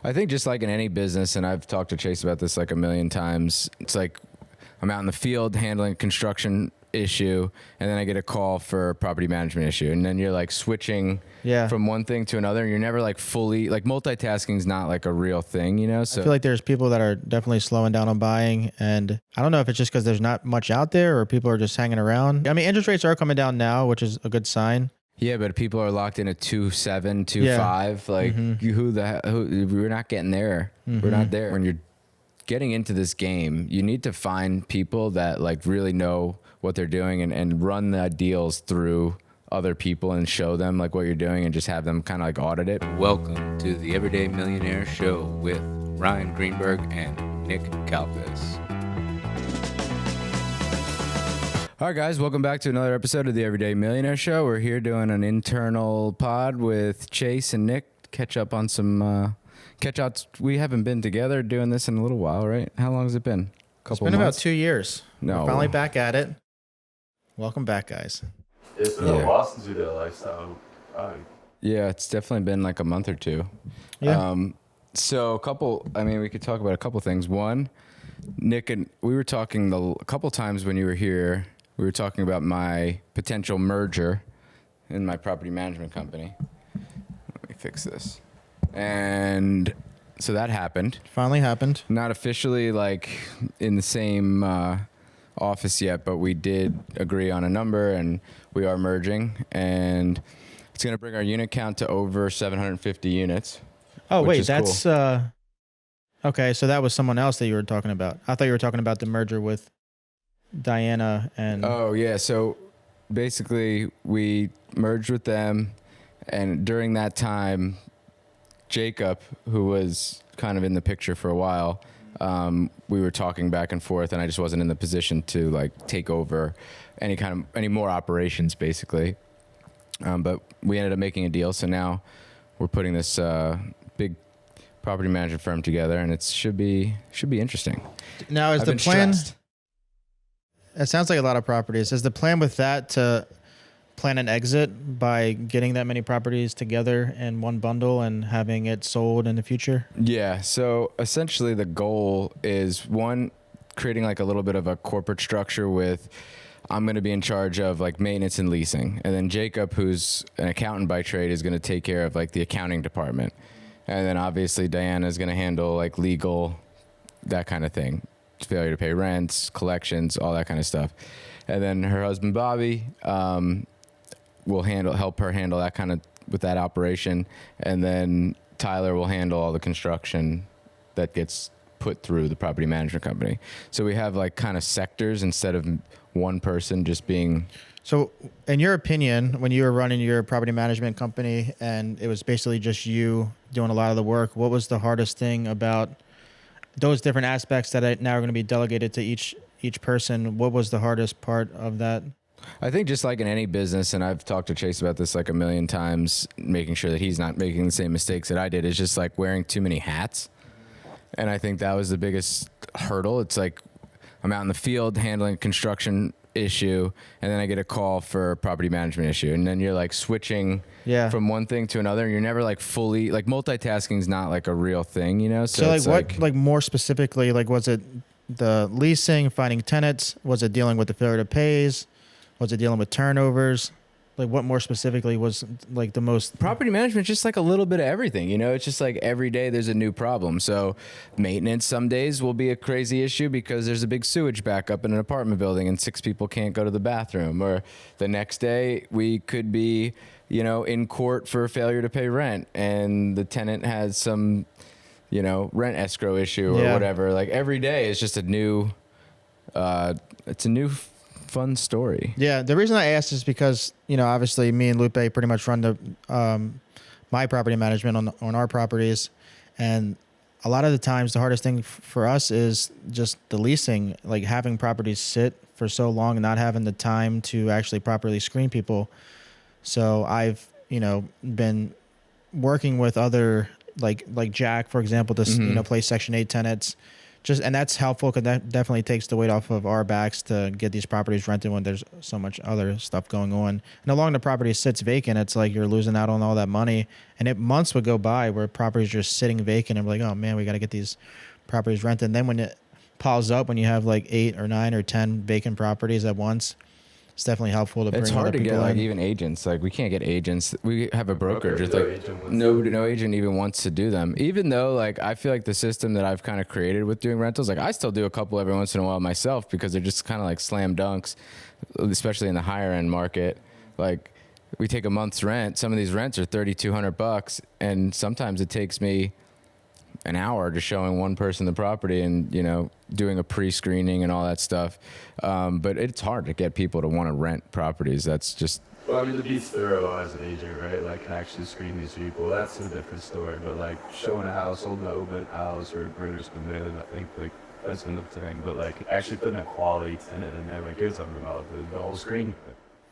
I think just like in any business, and I've talked to Chase about this like a million times, it's like I'm out in the field handling a construction issue, and then I get a call for a property management issue, and then you're like switching from one thing to another, and you're never like fully, like multitasking is not like a real thing, you know? So I feel like there's people that are definitely slowing down on buying, and I don't know if it's just because there's not much out there or people are just hanging around. I mean, interest rates are coming down now, which is a good sign. Yeah, but people are locked in at 2.7, 2.5. Like we're not getting there. We're not there. When you're getting into this game, you need to find people that like really know what they're doing and run the deals through other people and show them like what you're doing and just have them kind of like audit it. Welcome to the Everyday Millionaire Show with Ryan Greenberg and Nick Kalpis. All right, guys, welcome back to another episode of the Everyday Millionaire Show. We're here doing an internal pod with Chase and Nick. Catch up on some catch-outs. We haven't been together doing this in a little while, right? How long has it been? It's been about 2 years. No. We're finally back at it. Welcome back, guys. It's been a while since we did a lifestyle. Yeah, it's definitely been like a month or two. Yeah. So we could talk about a couple things. One, Nick and we were talking a couple times when you were here. We were talking about my potential merger in my property management company. Let me fix this. And so that happened. Finally happened. Not officially like in the same office yet, but we did agree on a number and we are merging. And it's going to bring our unit count to over 750 units. Oh, wait, that's cool. Okay, so that was someone else that you were talking about. I thought you were talking about the merger with Diana and... Oh, yeah. So basically we merged with them, and during that time, Jacob, who was kind of in the picture for a while, we were talking back and forth, and I just wasn't in the position to like take over any more operations, basically. But we ended up making a deal, so now we're putting this big property management firm together, and it should be interesting. Now, is the plan? It sounds like a lot of properties. Is the plan with that to plan an exit by getting that many properties together in one bundle and having it sold in the future? Yeah. So essentially the goal is, one, creating like a little bit of a corporate structure with, I'm going to be in charge of like maintenance and leasing. And then Jacob, who's an accountant by trade, is going to take care of like the accounting department. And then obviously Diana is going to handle like legal, that kind of thing. Failure to pay rents, collections, all that kind of stuff. And then her husband, Bobby, will help her handle that kind of with that operation. And then Tyler will handle all the construction that gets put through the property management company. So we have like kind of sectors instead of one person just being. So in your opinion, when you were running your property management company and it was basically just you doing a lot of the work, what was the hardest thing about those different aspects that now are going to be delegated to each person? What was the hardest part of that? I think just like in any business, and I've talked to Chase about this like a million times, making sure that he's not making the same mistakes that I did, is just like wearing too many hats. And I think that was the biggest hurdle. It's like I'm out in the field handling a construction issue, and then I get a call for a property management issue, and then you're like switching from one thing to another, and you're never like fully, like multitasking is not like a real thing, you know? So like what, like more specifically, like was it the leasing, finding tenants? Was it dealing with the failure to pays? Was it dealing with turnovers? Like what more specifically was like the most? Property management, just like a little bit of everything, you know? It's just like every day there's a new problem. So maintenance some days will be a crazy issue because there's a big sewage backup in an apartment building and 6 people can't go to the bathroom. Or the next day we could be, you know, in court for failure to pay rent and the tenant has some, you know, rent escrow issue or whatever. Like every day is just a new, it's a new fun story. Yeah, the reason I asked is because, you know, obviously me and Lupe pretty much run the my property management on our properties, and a lot of the times the hardest thing for us is just the leasing, like having properties sit for so long and not having the time to actually properly screen people. So I've, you know, been working with other like Jack, for example, to you know, place Section 8 tenants, and that's helpful because that definitely takes the weight off of our backs to get these properties rented when there's so much other stuff going on. And the longer the property sits vacant, it's like you're losing out on all that money. And months would go by where properties are just sitting vacant and we're like, oh man, we got to get these properties rented. And then when it piles up, when you have like 8 or 9 or 10 vacant properties at once, it's definitely helpful to bring It's other hard to people get like in. even agents. Like we can't get agents. We have a broker. Just no like agent wants no agent even wants to do them. Even though like I feel like the system that I've kind of created with doing rentals, like I still do a couple every once in a while myself because they're just kind of like slam dunks, especially in the higher end market. Like we take a month's rent. Some of these rents are $3,200, and sometimes it takes me an hour just showing one person the property and, you know, doing a pre-screening and all that stuff. But it's hard to get people to want to rent properties. That's just, Well, I mean, to be thorough as an agent, right? Like, can actually screen these people. That's a different story. But like, showing a house, holding an open house, or renters come in, I think like that's been the thing. But like, actually putting a quality tenant in there, like you're talking about the whole screen.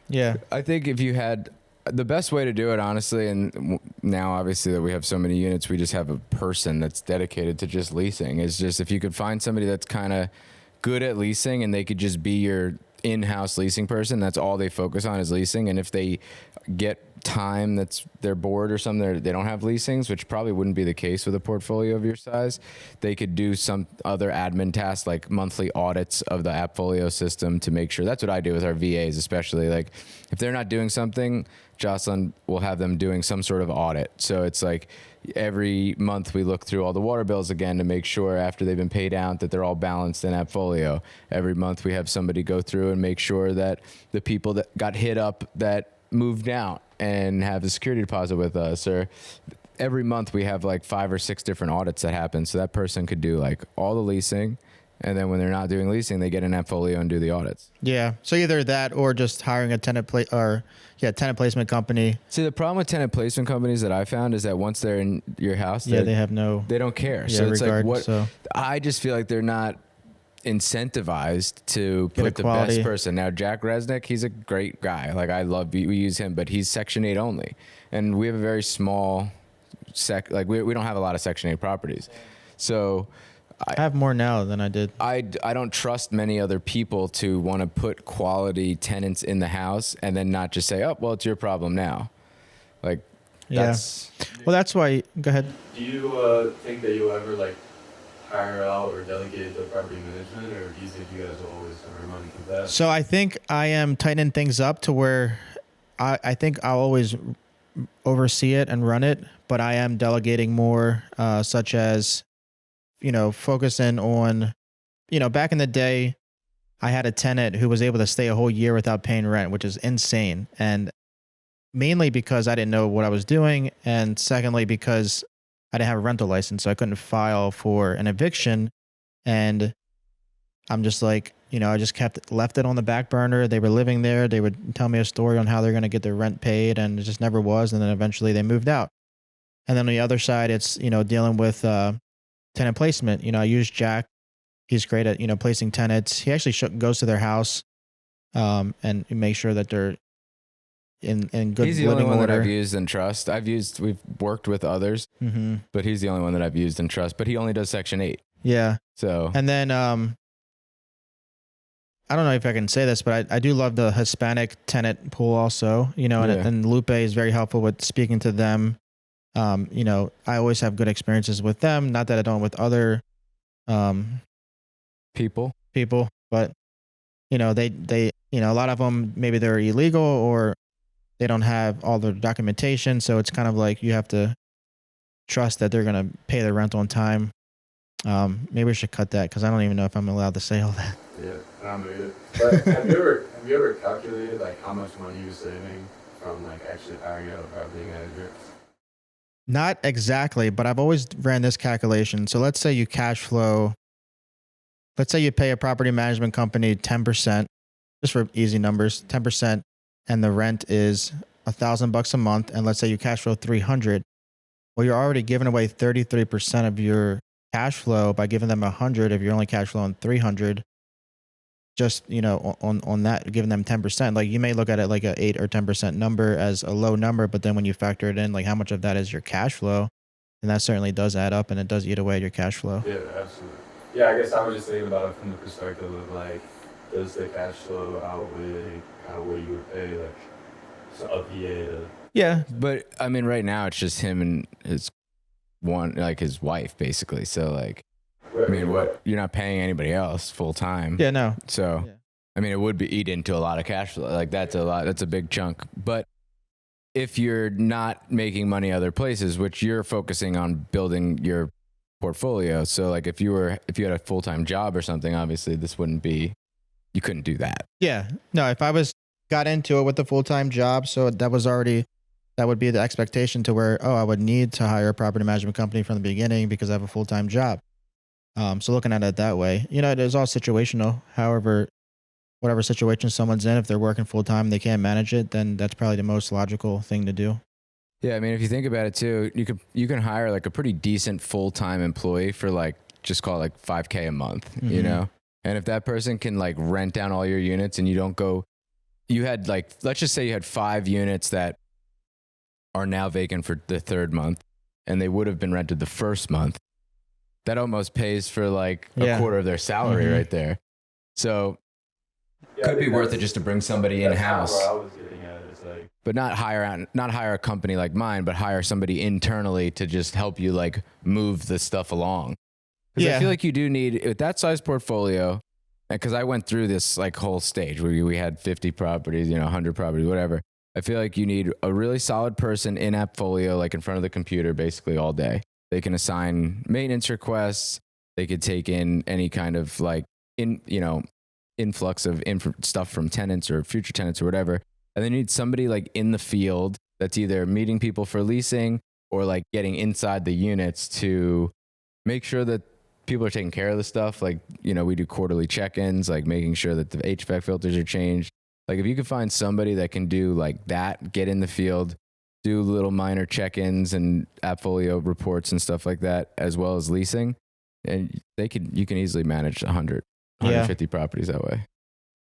Yeah. I think if you had the best way to do it, honestly, and now obviously that we have so many units, we just have a person that's dedicated to just leasing. Is just if you could find somebody that's kind of good at leasing and they could just be your in-house leasing person, that's all they focus on is leasing. And if they get time that's they're bored or something, they don't have leasings, which probably wouldn't be the case with a portfolio of your size, they could do some other admin tasks like monthly audits of the Appfolio system to make sure. That's what I do with our VAs, especially. Like if they're not doing something, Jocelyn will have them doing some sort of audit. So it's like every month we look through all the water bills again to make sure after they've been paid out that they're all balanced in Appfolio. Every month we have somebody go through and make sure that the people that got hit up that moved out and have a security deposit with us, or every month we have like 5 or 6 different audits that happen. So that person could do like all the leasing, and then when they're not doing leasing, they get an Appfolio and do the audits. Yeah. So either that or just hiring a tenant placement company. See, the problem with tenant placement companies that I found is that once they're in your house, Yeah, they have no. they don't care. Yeah, So it's regard, like what so. I just feel like they're not incentivized to Get a put the quality. best person. Now Jack Resnick, he's a great guy. Like we use him, but he's Section 8 only, and we have a very small we don't have a lot of Section 8 properties, so. I have more now than I did. I don't trust many other people to want to put quality tenants in the house and then not just say, oh, well, it's your problem now. Like, Yeah. that's... Well, that's why. Go ahead. Do you think that you'll ever like hire out or delegate the property management, or do you think you guys will always have money for that? So I think I am tightening things up to where I think I'll always oversee it and run it, but I am delegating more, such as, focusing on, back in the day, I had a tenant who was able to stay a whole year without paying rent, which is insane. And mainly because I didn't know what I was doing. And secondly, because I didn't have a rental license, so I couldn't file for an eviction. And I'm just like, I just left it on the back burner. They were living there. They would tell me a story on how they're going to get their rent paid, and it just never was. And then eventually they moved out. And then on the other side, it's, dealing with tenant placement. I use Jack. He's great at, placing tenants. He actually goes to their house and make sure that they're in good He's the only living one that order. I've used and trust. We've worked with others, but he's the only one that I've used and trust. But he only does Section 8. Yeah. So, And then I don't know if I can say this, but I do love the Hispanic tenant pool also, and Lupe is very helpful with speaking to them. I always have good experiences with them. Not that I don't with other people. but they a lot of them, maybe they're illegal or they don't have all their documentation. So it's kind of like you have to trust that they're going to pay their rent on time. Maybe we should cut that because I don't even know if I'm allowed to say all that. Yeah, I don't know either. But have you ever calculated like how much money you're saving from like actually hiring out a property manager? Not exactly, but I've always ran this calculation. So let's say you pay a property management company 10%, just for easy numbers, 10%, and the rent is $1,000 a month. And let's say you cash flow 300. Well, you're already giving away 33% of your cash flow by giving them 100 if you're only cash flowing 300. Just, on that, giving them 10%. Like you may look at it like a 8 or 10% number as a low number, but then when you factor it in, like how much of that is your cash flow, and that certainly does add up and it does eat away at your cash flow. Yeah, absolutely. Yeah, I guess I was just thinking about it from the perspective of like, does the cash flow outweigh kind of what you would pay like a VA to? Yeah. But I mean, right now it's just him and his wife basically. So like, I mean, what, you're not paying anybody else full time. Yeah. No. So, Yeah. I mean, it would be eat into a lot of cash flow. Like that's a lot. That's a big chunk. But if you're not making money other places, which you're focusing on building your portfolio. So like if you had a full-time job or something, obviously this wouldn't be, you couldn't do that. Yeah. No, if I got into it with a full-time job, so that would be the expectation to where, oh, I would need to hire a property management company from the beginning because I have a full-time job. So looking at it that way, it is all situational. However, whatever situation someone's in, if they're working full-time and they can't manage it, then that's probably the most logical thing to do. Yeah. I mean, if you think about it too, you can hire like a pretty decent full-time employee for like, just call it like $5,000 a month, And if that person can like rent down all your units and you had like, let's just say you had 5 units that are now vacant for the 3rd month and they would have been rented the 1st month, that almost pays for like a quarter of their salary right there. So could be worth it just to bring somebody in-house. Kind of where I was getting at is like, But not hire a company like mine, but hire somebody internally to just help you like move the stuff along. Because I feel like you do need, with that size portfolio, because I went through this like whole stage where we had 50 properties, 100 properties, whatever. I feel like you need a really solid person in Appfolio, like in front of the computer basically all day. They can assign maintenance requests. They could take in any kind of like influx of stuff from tenants or future tenants or whatever. And they need somebody like in the field that's either meeting people for leasing or like getting inside the units to make sure that people are taking care of the stuff. Like, we do quarterly check-ins, like making sure that the HVAC filters are changed. Like if you could find somebody that can do like that, get in the field, do little minor check-ins and Appfolio reports and stuff like that, as well as leasing, and you can easily manage 150 properties that way.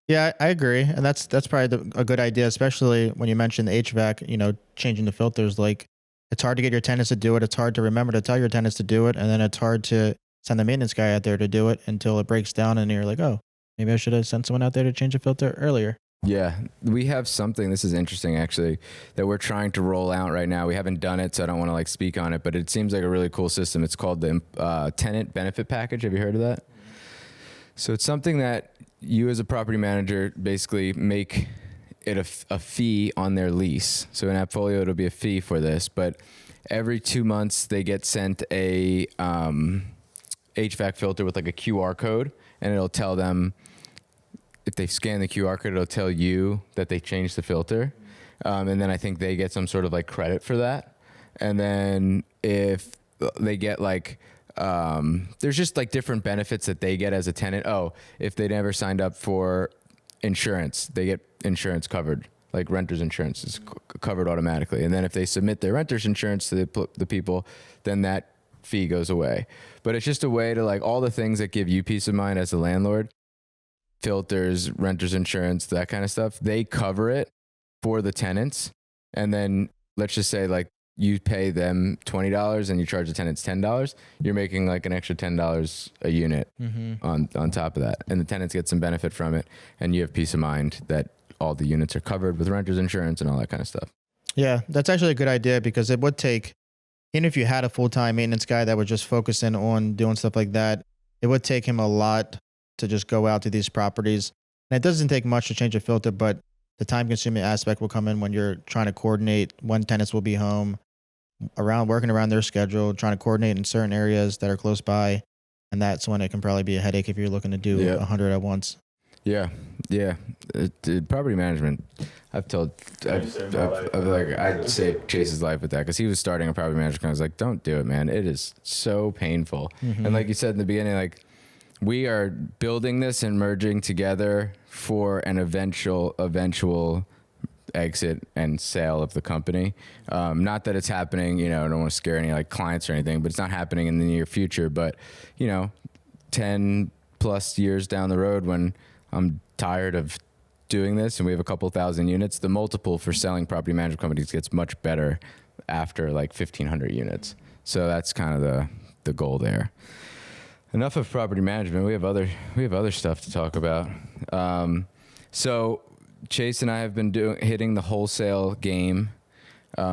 Yeah, I agree. And that's probably a good idea, especially when you mentioned the HVAC, changing the filters. Like it's hard to get your tenants to do it. It's hard to remember to tell your tenants to do it. And then it's hard to send the maintenance guy out there to do it until it breaks down and you're like, oh, maybe I should have sent someone out there to change a filter earlier. Yeah, we have something, this is interesting actually, that we're trying to roll out right now. We haven't done it, so I don't want to like speak on it, but it seems like a really cool system. It's called the tenant benefit package. Have you heard of that? So it's something that you as a property manager basically make it a fee on their lease. So in Appfolio, it'll be a fee for this, but every 2 months they get sent a HVAC filter with like a QR code, and it'll tell them, if they scan the QR code, it'll tell you that they changed the filter. And then I think they get some sort of like credit for that. And then if they get like, there's just like different benefits that they get as a tenant. Oh, if they never signed up for insurance, they get insurance covered. Like renter's insurance is covered automatically. And then if they submit their renter's insurance to the people, then that fee goes away. But it's just a way to like all the things that give you peace of mind as a landlord, filters, renter's insurance, that kind of stuff, they cover it for the tenants. And then let's just say like you pay them $20 and you charge the tenants $10, you're making like an extra $10 a unit on top of that. And the tenants get some benefit from it. And you have peace of mind that all the units are covered with renter's insurance and all that kind of stuff. Yeah, that's actually a good idea because it would take, even if you had a full-time maintenance guy that would just focus in on doing stuff like that, it would take him a lot to just go out to these properties. And it doesn't take much to change a filter, but the time-consuming aspect will come in when you're trying to coordinate when tenants will be home, working around their schedule, trying to coordinate in certain areas that are close by. And that's when it can probably be a headache if you're looking to do 100 at once. Yeah. Property management. I'd saved Chase's life with that because he was starting a property management. I was like, don't do it, man. It is so painful. And like you said in the beginning, like we are building this and merging together for an eventual exit and sale of the company. Not that it's happening, I don't want to scare any like clients or anything, but it's not happening in the near future. But 10 plus years down the road, when I'm tired of doing this and we have a couple thousand units, the multiple for selling property management companies gets much better after like 1,500 units. So that's kind of the goal there. enough of property management. We have other stuff to talk about. So Chase and I have been hitting the wholesale game.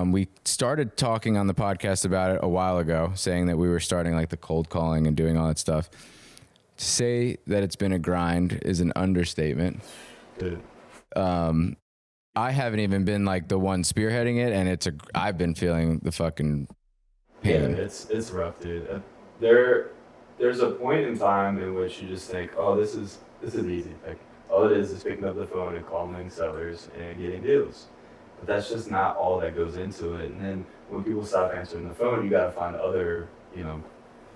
We started talking on the podcast about it a while ago, saying that we were starting like the cold calling and doing all that stuff. To say that it's been a grind is an understatement. Dude. I haven't even been like the one spearheading it, and I've been feeling the fucking pain. Yeah, it's rough, dude. There's a point in time in which you just think, oh, this is easy. Like, all it is picking up the phone and calling sellers and getting deals. But that's just not all that goes into it. And then when people stop answering the phone, you got to find other,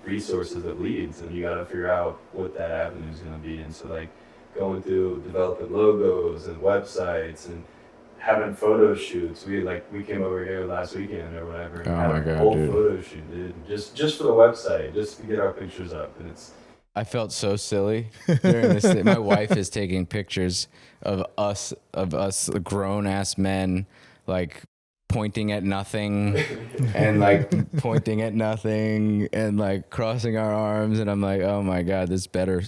resources that leads, and you got to figure out what that avenue is going to be. And so, like, going through developing logos and websites and having photo shoots. We came over here last weekend or whatever. Oh my god, a whole dude! Photo shoot, dude. Just for the website, just to get our pictures up, and it's. I felt so silly during this thing. My wife is taking pictures of us grown ass men, like pointing at nothing and like pointing at nothing and like crossing our arms, and I'm like, oh my god, this better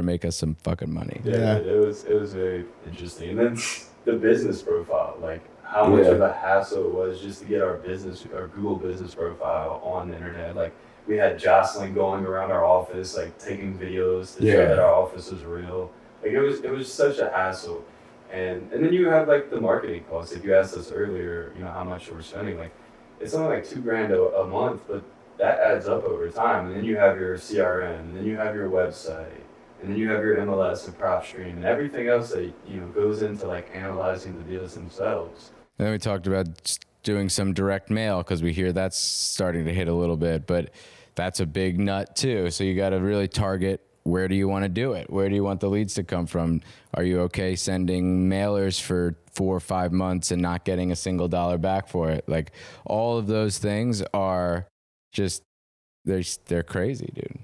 make us some fucking money. Yeah. It was very interesting. And then the business profile, like how much of a hassle it was just to get our Google business profile on the internet. Like, we had Jocelyn going around our office, like taking videos to show that our office was real. Like, it was such a hassle. And then you have like the marketing costs. If you asked us earlier, how much we're spending, like it's only like $2,000 a month, but that adds up over time. And then you have your CRM, and then you have your website, and then you have your MLS and prop stream, and everything else that goes into like analyzing the deals themselves. And then we talked about doing some direct mail, because we hear that's starting to hit a little bit, but that's a big nut too. So you got to really target, where do you want to do it? Where do you want the leads to come from? Are you okay sending mailers for 4 or 5 months and not getting a single dollar back for it? Like, all of those things are just, they're crazy, dude.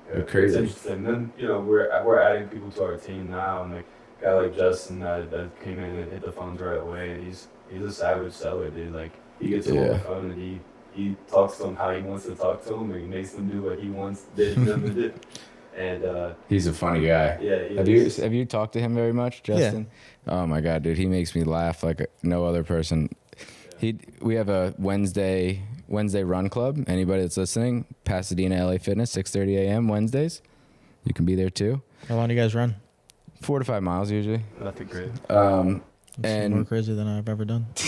Yeah, they're crazy. It's interesting. And then, we're adding people to our team now, and like a guy like Justin that came in and hit the phones right away, and he's a savage seller, dude. Like, he gets on the phone and he talks to them how he wants to talk to them, and he makes them do what he wants them to do. And he's a funny guy. Yeah. Have you talked to him very much, Justin? Yeah. Oh my god, dude, he makes me laugh like no other person. We have a Wednesday run club. Anybody that's listening, Pasadena LA Fitness, 6:30 a.m. Wednesdays. You can be there too. How long do you guys run? 4 to 5 miles usually. Nothing great. And more crazy than I've ever done. we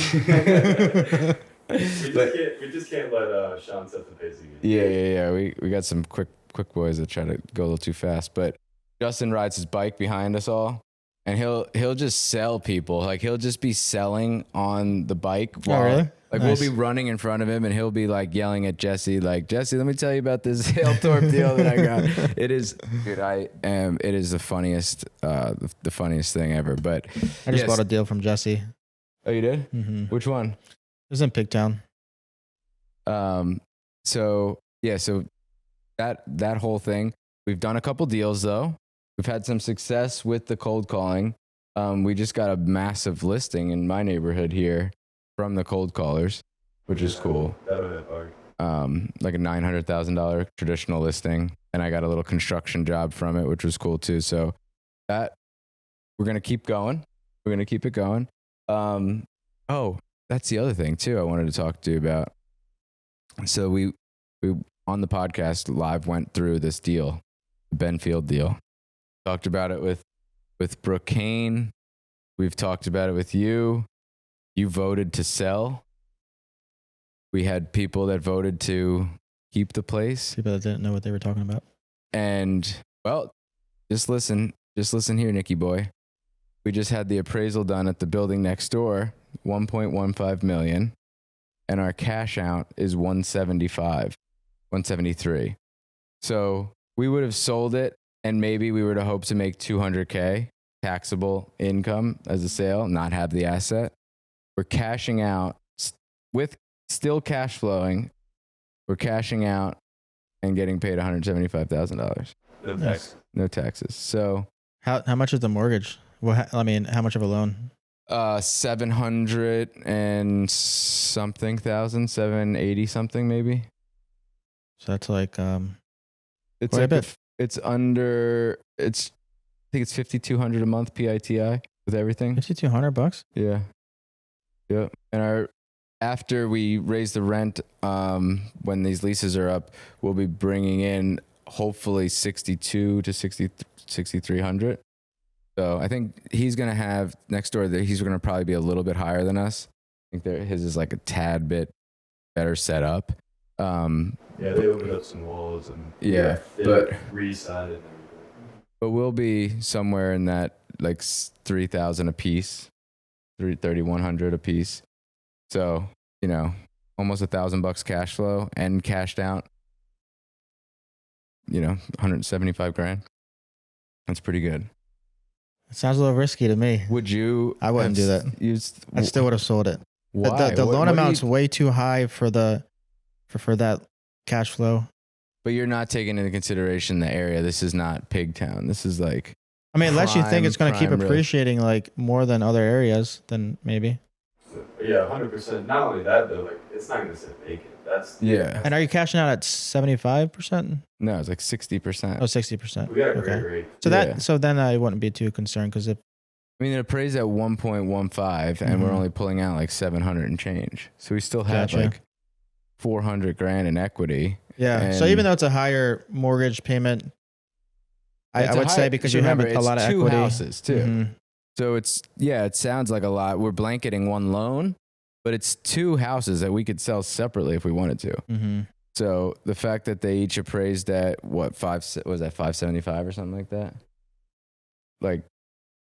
just can't let Sean set the pace again. Yeah. We got some quick boys that try to go a little too fast. But Justin rides his bike behind us all, and he'll just sell people. Like, he'll just be selling on the bike. Oh, really? Like, nice. We'll be running in front of him, and he'll be like yelling at Jesse, like, Jesse, let me tell you about this Haletorp deal that I got. It is, dude, it is the funniest thing ever. But I just bought a deal from Jesse. Oh, you did? Mm-hmm. Which one? It was in Pigtown. So that whole thing, we've done a couple deals though. We've had some success with the cold calling. We just got a massive listing in my neighborhood here from the cold callers, which is cool. Like a $900,000 traditional listing, and I got a little construction job from it, which was cool too. So that we're gonna keep going. We're gonna keep it going. Oh, that's the other thing too I wanted to talk to you about. So we on the podcast live went through this deal, the Benfield deal. Talked about it with Brooke Kane. We've talked about it with you. You voted to sell. We had people that voted to keep the place. People that didn't know what they were talking about. And, well, just listen here, Nicky boy. We just had the appraisal done at the building next door, $1.15 million, and our cash out is $173. So we would have sold it, and maybe we were to hope to make $200K taxable income as a sale, not have the asset. We're cashing out with still cash flowing. We're cashing out and getting paid $175,000. No tax. No taxes. So how much is the mortgage? Well, I mean, how much of a loan? 700 and something thousand, 780 something maybe. So that's like it's quite like a bit. It's under. It's. I think it's $5,200 a month PITI with everything. $5,200. Yeah. Yep. And after we raise the rent, when these leases are up, we'll be bringing in hopefully 62 to 6,300. So I think he's gonna have next door that he's gonna probably be a little bit higher than us. I think his is like a tad bit better set up. Yeah, they opened up some walls and yeah, but re-sided and everything. But we'll be somewhere in that like 3,000 a piece, 3,100 a piece. So, you know, almost $1,000 cash flow and cashed out, you know, 175 grand. That's pretty good. It sounds a little risky to me. Would you? I wouldn't do that. I still would have sold it. Why? The loan amount's way too high for that cash flow. But you're not taking into consideration the area. This is not Pigtown. This is like. I mean, unless you think it's going to keep appreciating like more than other areas, then maybe. Yeah, 100%. Not only that though, like it's not going to sit vacant. That's yeah. And are you cashing out at 75%? No, it's like 60%. Oh, 60%. We got a great rate. So then I wouldn't be too concerned because if. I mean, it appraised at 1.15, and we're only pulling out like 700 and change. So we still have like 400 grand in equity. Yeah. So even though it's a higher mortgage payment, I would say because you have a lot of equity. 2 houses too. So it sounds like a lot. We're blanketing one loan, but it's 2 houses that we could sell separately if we wanted to. So the fact that they each appraised at what, 575 or something like that? Like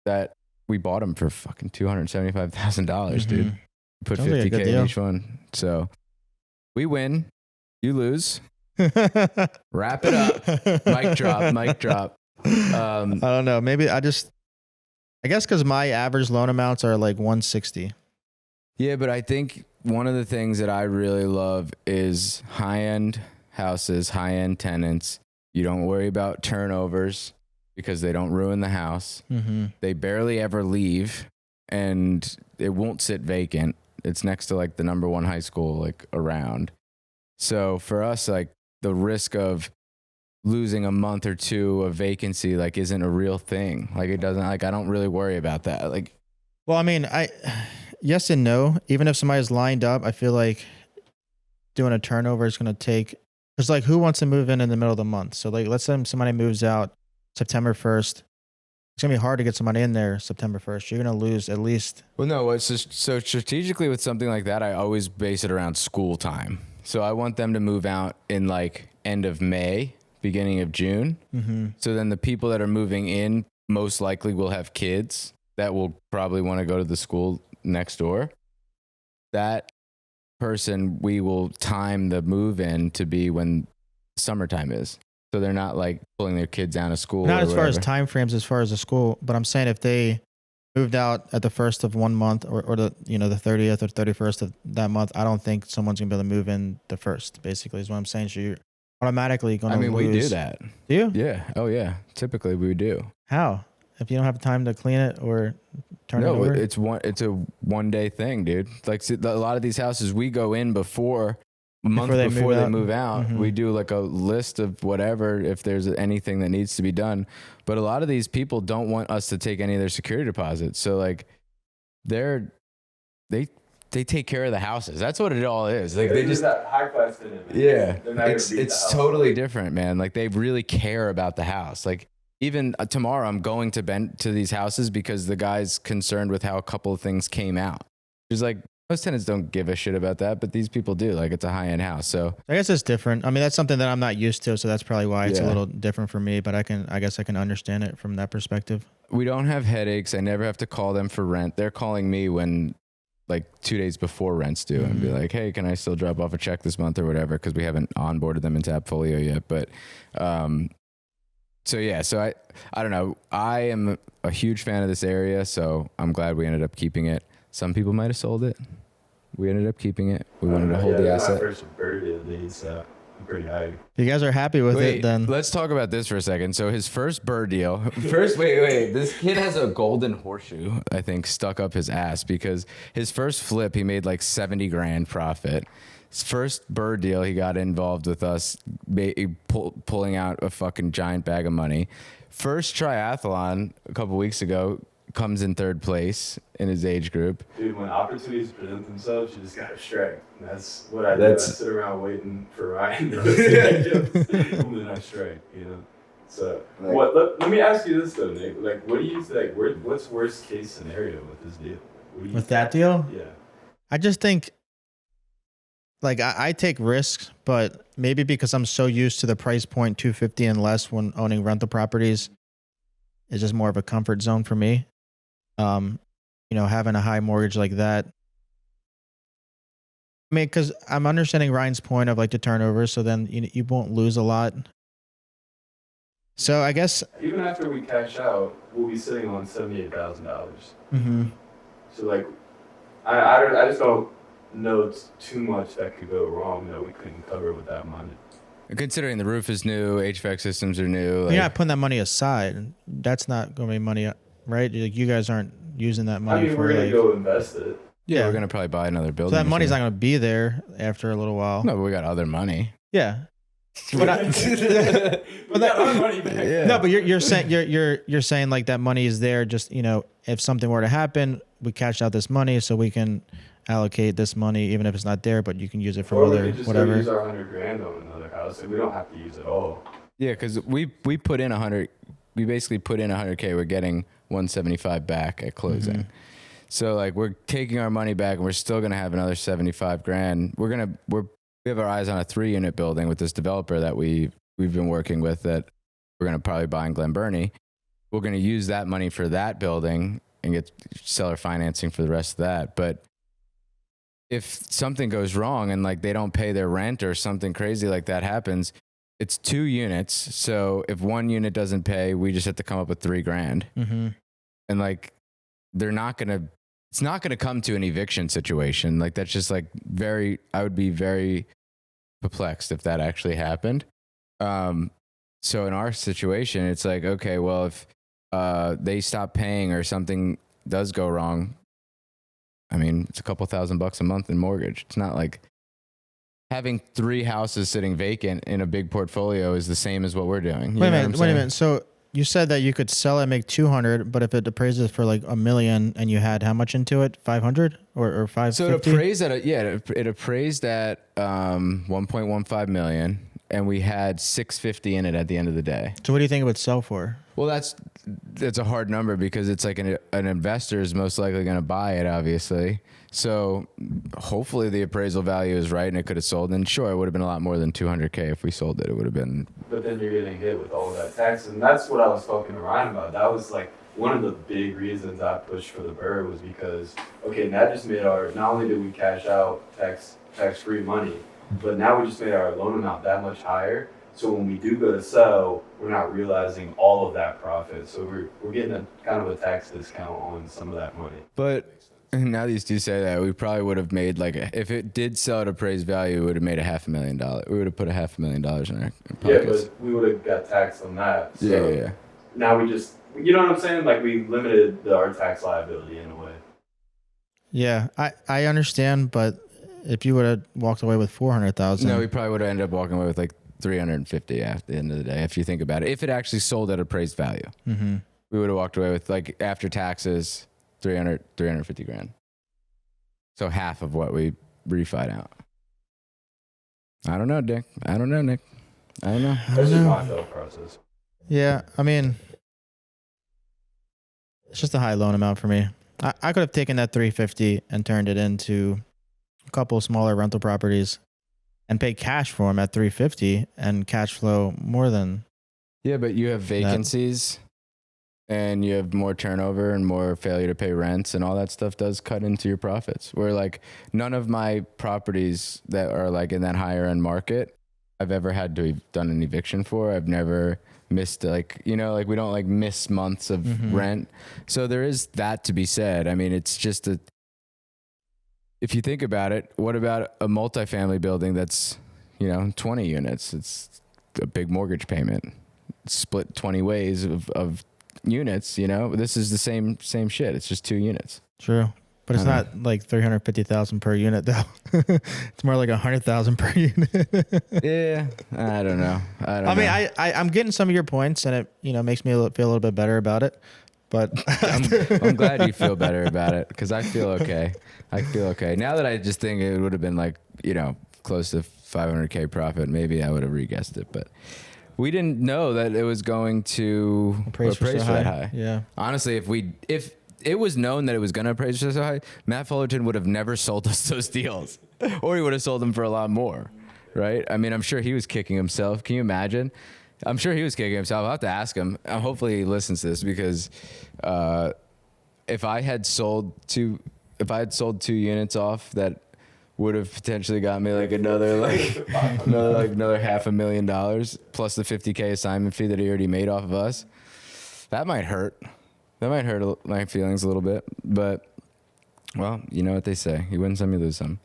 that, we bought them for fucking $275,000, dude. Put Sounds like a good $50K deal. in each one. So we win, you lose. Wrap it up. Mic drop. I don't know. Maybe I guess because my average loan amounts are like 160. Yeah, but I think one of the things that I really love is high-end houses, high-end tenants. You don't worry about turnovers because they don't ruin the house. They barely ever leave, and it won't sit vacant. It's next to like the number 1 high school like around. So for us, like the risk of losing a month or 2 of vacancy like isn't a real thing. Like it doesn't, like I don't really worry about that. Like, well, I mean, yes and no. Even if somebody's lined up, I feel like doing a turnover is going to take. It's like who wants to move in the middle of the month? So like, let's say somebody moves out September 1st. It's gonna be hard to get somebody in there September 1st. You're gonna lose at least. Well, no. It's just, so strategically with something like that, I always base it around school time. So I want them to move out in like end of May, beginning of June. So then the people that are moving in most likely will have kids that will probably want to go to the school next door. That person, we will time the move in to be when summertime is. So they're not like pulling their kids out of school. Not as far as time frames, as far as the school, but I'm saying if they moved out at the first of one month or the, you know, the 30th or 31st of that month, I don't think someone's gonna be able to move in the first, basically is what I'm saying. So you're automatically gonna lose. we do that. Do you? Yeah. Oh yeah. Typically we do. How? If you don't have time to clean it or turn it over? It's a 1 day thing, dude. Like see, a lot of these houses we go in before a month before they move out. We do like a list of whatever, if there's anything that needs to be done. But a lot of these people don't want us to take any of their security deposits. So like they take care of the houses. That's what it all is. Like they just that high class tenant. yeah. It's totally different, man. Like they really care about the house. Like even tomorrow I'm going to these houses because the guy's concerned with how a couple of things came out. There's like, most tenants don't give a shit about that, but these people do. Like it's a high-end house, so I guess it's different. I mean, that's something that I'm not used to, so that's probably why it's a little different for me. But I guess I can understand it from that perspective. We don't have headaches. I never have to call them for rent. They're calling me when, like 2 days before rent's due, and be like, "Hey, can I still drop off a check this month or whatever?" Because we haven't onboarded them into Appfolio yet. But, so I don't know. I am a huge fan of this area, so I'm glad we ended up keeping it. Some people might have sold it. We ended up keeping it. We wanted to hold the asset. My first birthday of these, so I'm pretty hyped. If you guys are happy with it, then let's talk about this for a second. So his first bird deal. Wait. This kid has a golden horseshoe, I think, stuck up his ass because his first flip, he made like 70 grand profit. His first bird deal, he got involved with us, pulling out a fucking giant bag of money. First triathlon a couple weeks ago, comes in third place in his age group. Dude, when opportunities present themselves, you just gotta strike. And that's what I do. I sit around waiting for Ryan to and then I strike, you know. So, let me ask you this though, Nick. Like, what do you think? What's worst case scenario with this deal? With that deal? Yeah. I just think, like, I take risks, but maybe because I'm so used to the price point 250 and less when owning rental properties, it's just more of a comfort zone for me. Having a high mortgage like that. I mean, because I'm understanding Ryan's point of like the turnover, so then you won't lose a lot. So I guess even after we cash out, we'll be sitting on $78,000. Mm-hmm. So like, I just don't know it's too much that could go wrong that we couldn't cover with that money. Considering the roof is new, HVAC systems are new. You're not putting that money aside. That's not going to be money, right? Like, you guys aren't using that money for. We're gonna go invest it. Yeah, we're gonna probably buy another building. So that money's not going to be there after a little while. No, but we got other money. Yeah. But No, but you're saying you're saying like that money is there. Just if something were to happen, we cash out this money so we can allocate this money, even if it's not there, but you can use it for other we could just whatever. Use our $100,000 on another house, and we don't have to use it all. Yeah, because we put in 100. We basically put in 100K. We're getting 175 back at closing. Mm-hmm. So like we're taking our money back, and we're still gonna have another 75 grand. We have our eyes on a 3-unit building with this developer that we've been working with that we're gonna probably buy in Glen Burnie. We're gonna use that money for that building and get seller financing for the rest of that. But if something goes wrong and like they don't pay their rent or something crazy like that happens, it's 2 units. So if 1 unit doesn't pay, we just have to come up with $3,000. Mm-hmm. And like, it's not gonna come to an eviction situation. Like that's just like I would be very perplexed if that actually happened. So in our situation, it's like, okay, well, if they stop paying or something does go wrong, I mean, it's a couple $1,000 a month in mortgage. It's not like having 3 houses sitting vacant in a big portfolio is the same as what we're doing. Wait a minute. So you said that you could sell it and make 200, but if it appraises for like $1 million and you had how much into it? 500 or 550? So it appraised it appraised at 1.15 million, and we had 650 in it at the end of the day. So what do you think it would sell for? Well, that's a hard number because it's like an investor is most likely going to buy it, obviously. So hopefully the appraisal value is right and it could have sold. And sure, it would have been a lot more than 200K if we sold it. It would have been. But then you're getting hit with all that tax, and that's what I was talking to Ryan about. That was like one of the big reasons I pushed for the BRRRR was because that just made not only did we cash out tax-free money, but now we just made our loan amount that much higher. So when we do go to sell, we're not realizing all of that profit. So we're getting a kind of a tax discount on some of that money. But now these do say that we probably would have made if it did sell at appraised value, we would have made $500,000. We would have put $500,000 in our pockets. Yeah, but we would have got taxed on that. So yeah. Now we just, you know what I'm saying? Like we limited our tax liability in a way. Yeah, I understand, but if you would have walked away with 400,000, no, we probably would have ended up walking away with like 350 at the end of the day. If you think about it, if it actually sold at appraised value, mm-hmm. we would have walked away with like after taxes 350 grand. So half of what we refied out. I don't know, Nick. I don't know. That's just my thought process. Yeah, I mean, it's just a high loan amount for me. I could have taken that 350 and turned it into a couple smaller rental properties and paid cash for them at 350 and cash flow more than. Yeah, but you have vacancies and you have more turnover and more failure to pay rents, and all that stuff does cut into your profits. Where like none of my properties that are like in that higher end market, I've ever had to have done an eviction for. I've never missed we don't like miss months of mm-hmm. rent. So there is that to be said. I mean, it's just if you think about it, what about a multifamily building that's, 20 units? It's a big mortgage payment. It's split 20 ways of units, This is the same shit. It's just 2 units. True. But it's not like 350,000 per unit though. It's more like 100,000 per unit. Yeah, I don't know. I mean, I'm getting some of your points, and it makes me feel a little bit better about it. But I'm glad you feel better about it because I feel okay. I feel okay now that I just think it would have been like close to 500K profit. Maybe I would have re-guessed it, but we didn't know that it was going to appraise for that high. Yeah. Honestly, if it was known that it was going to appraise for so high, Matt Fullerton would have never sold us those deals, or he would have sold them for a lot more, right? I mean, I'm sure he was kicking himself. Can you imagine? I'm sure he was kicking himself. I'll have to ask him. Hopefully he listens to this because if I had sold two units off, that would have potentially got me like another $500,000 plus the $50K assignment fee that he already made off of us. That might hurt. That might hurt my feelings a little bit. But well, you know what they say: you win some, you lose some.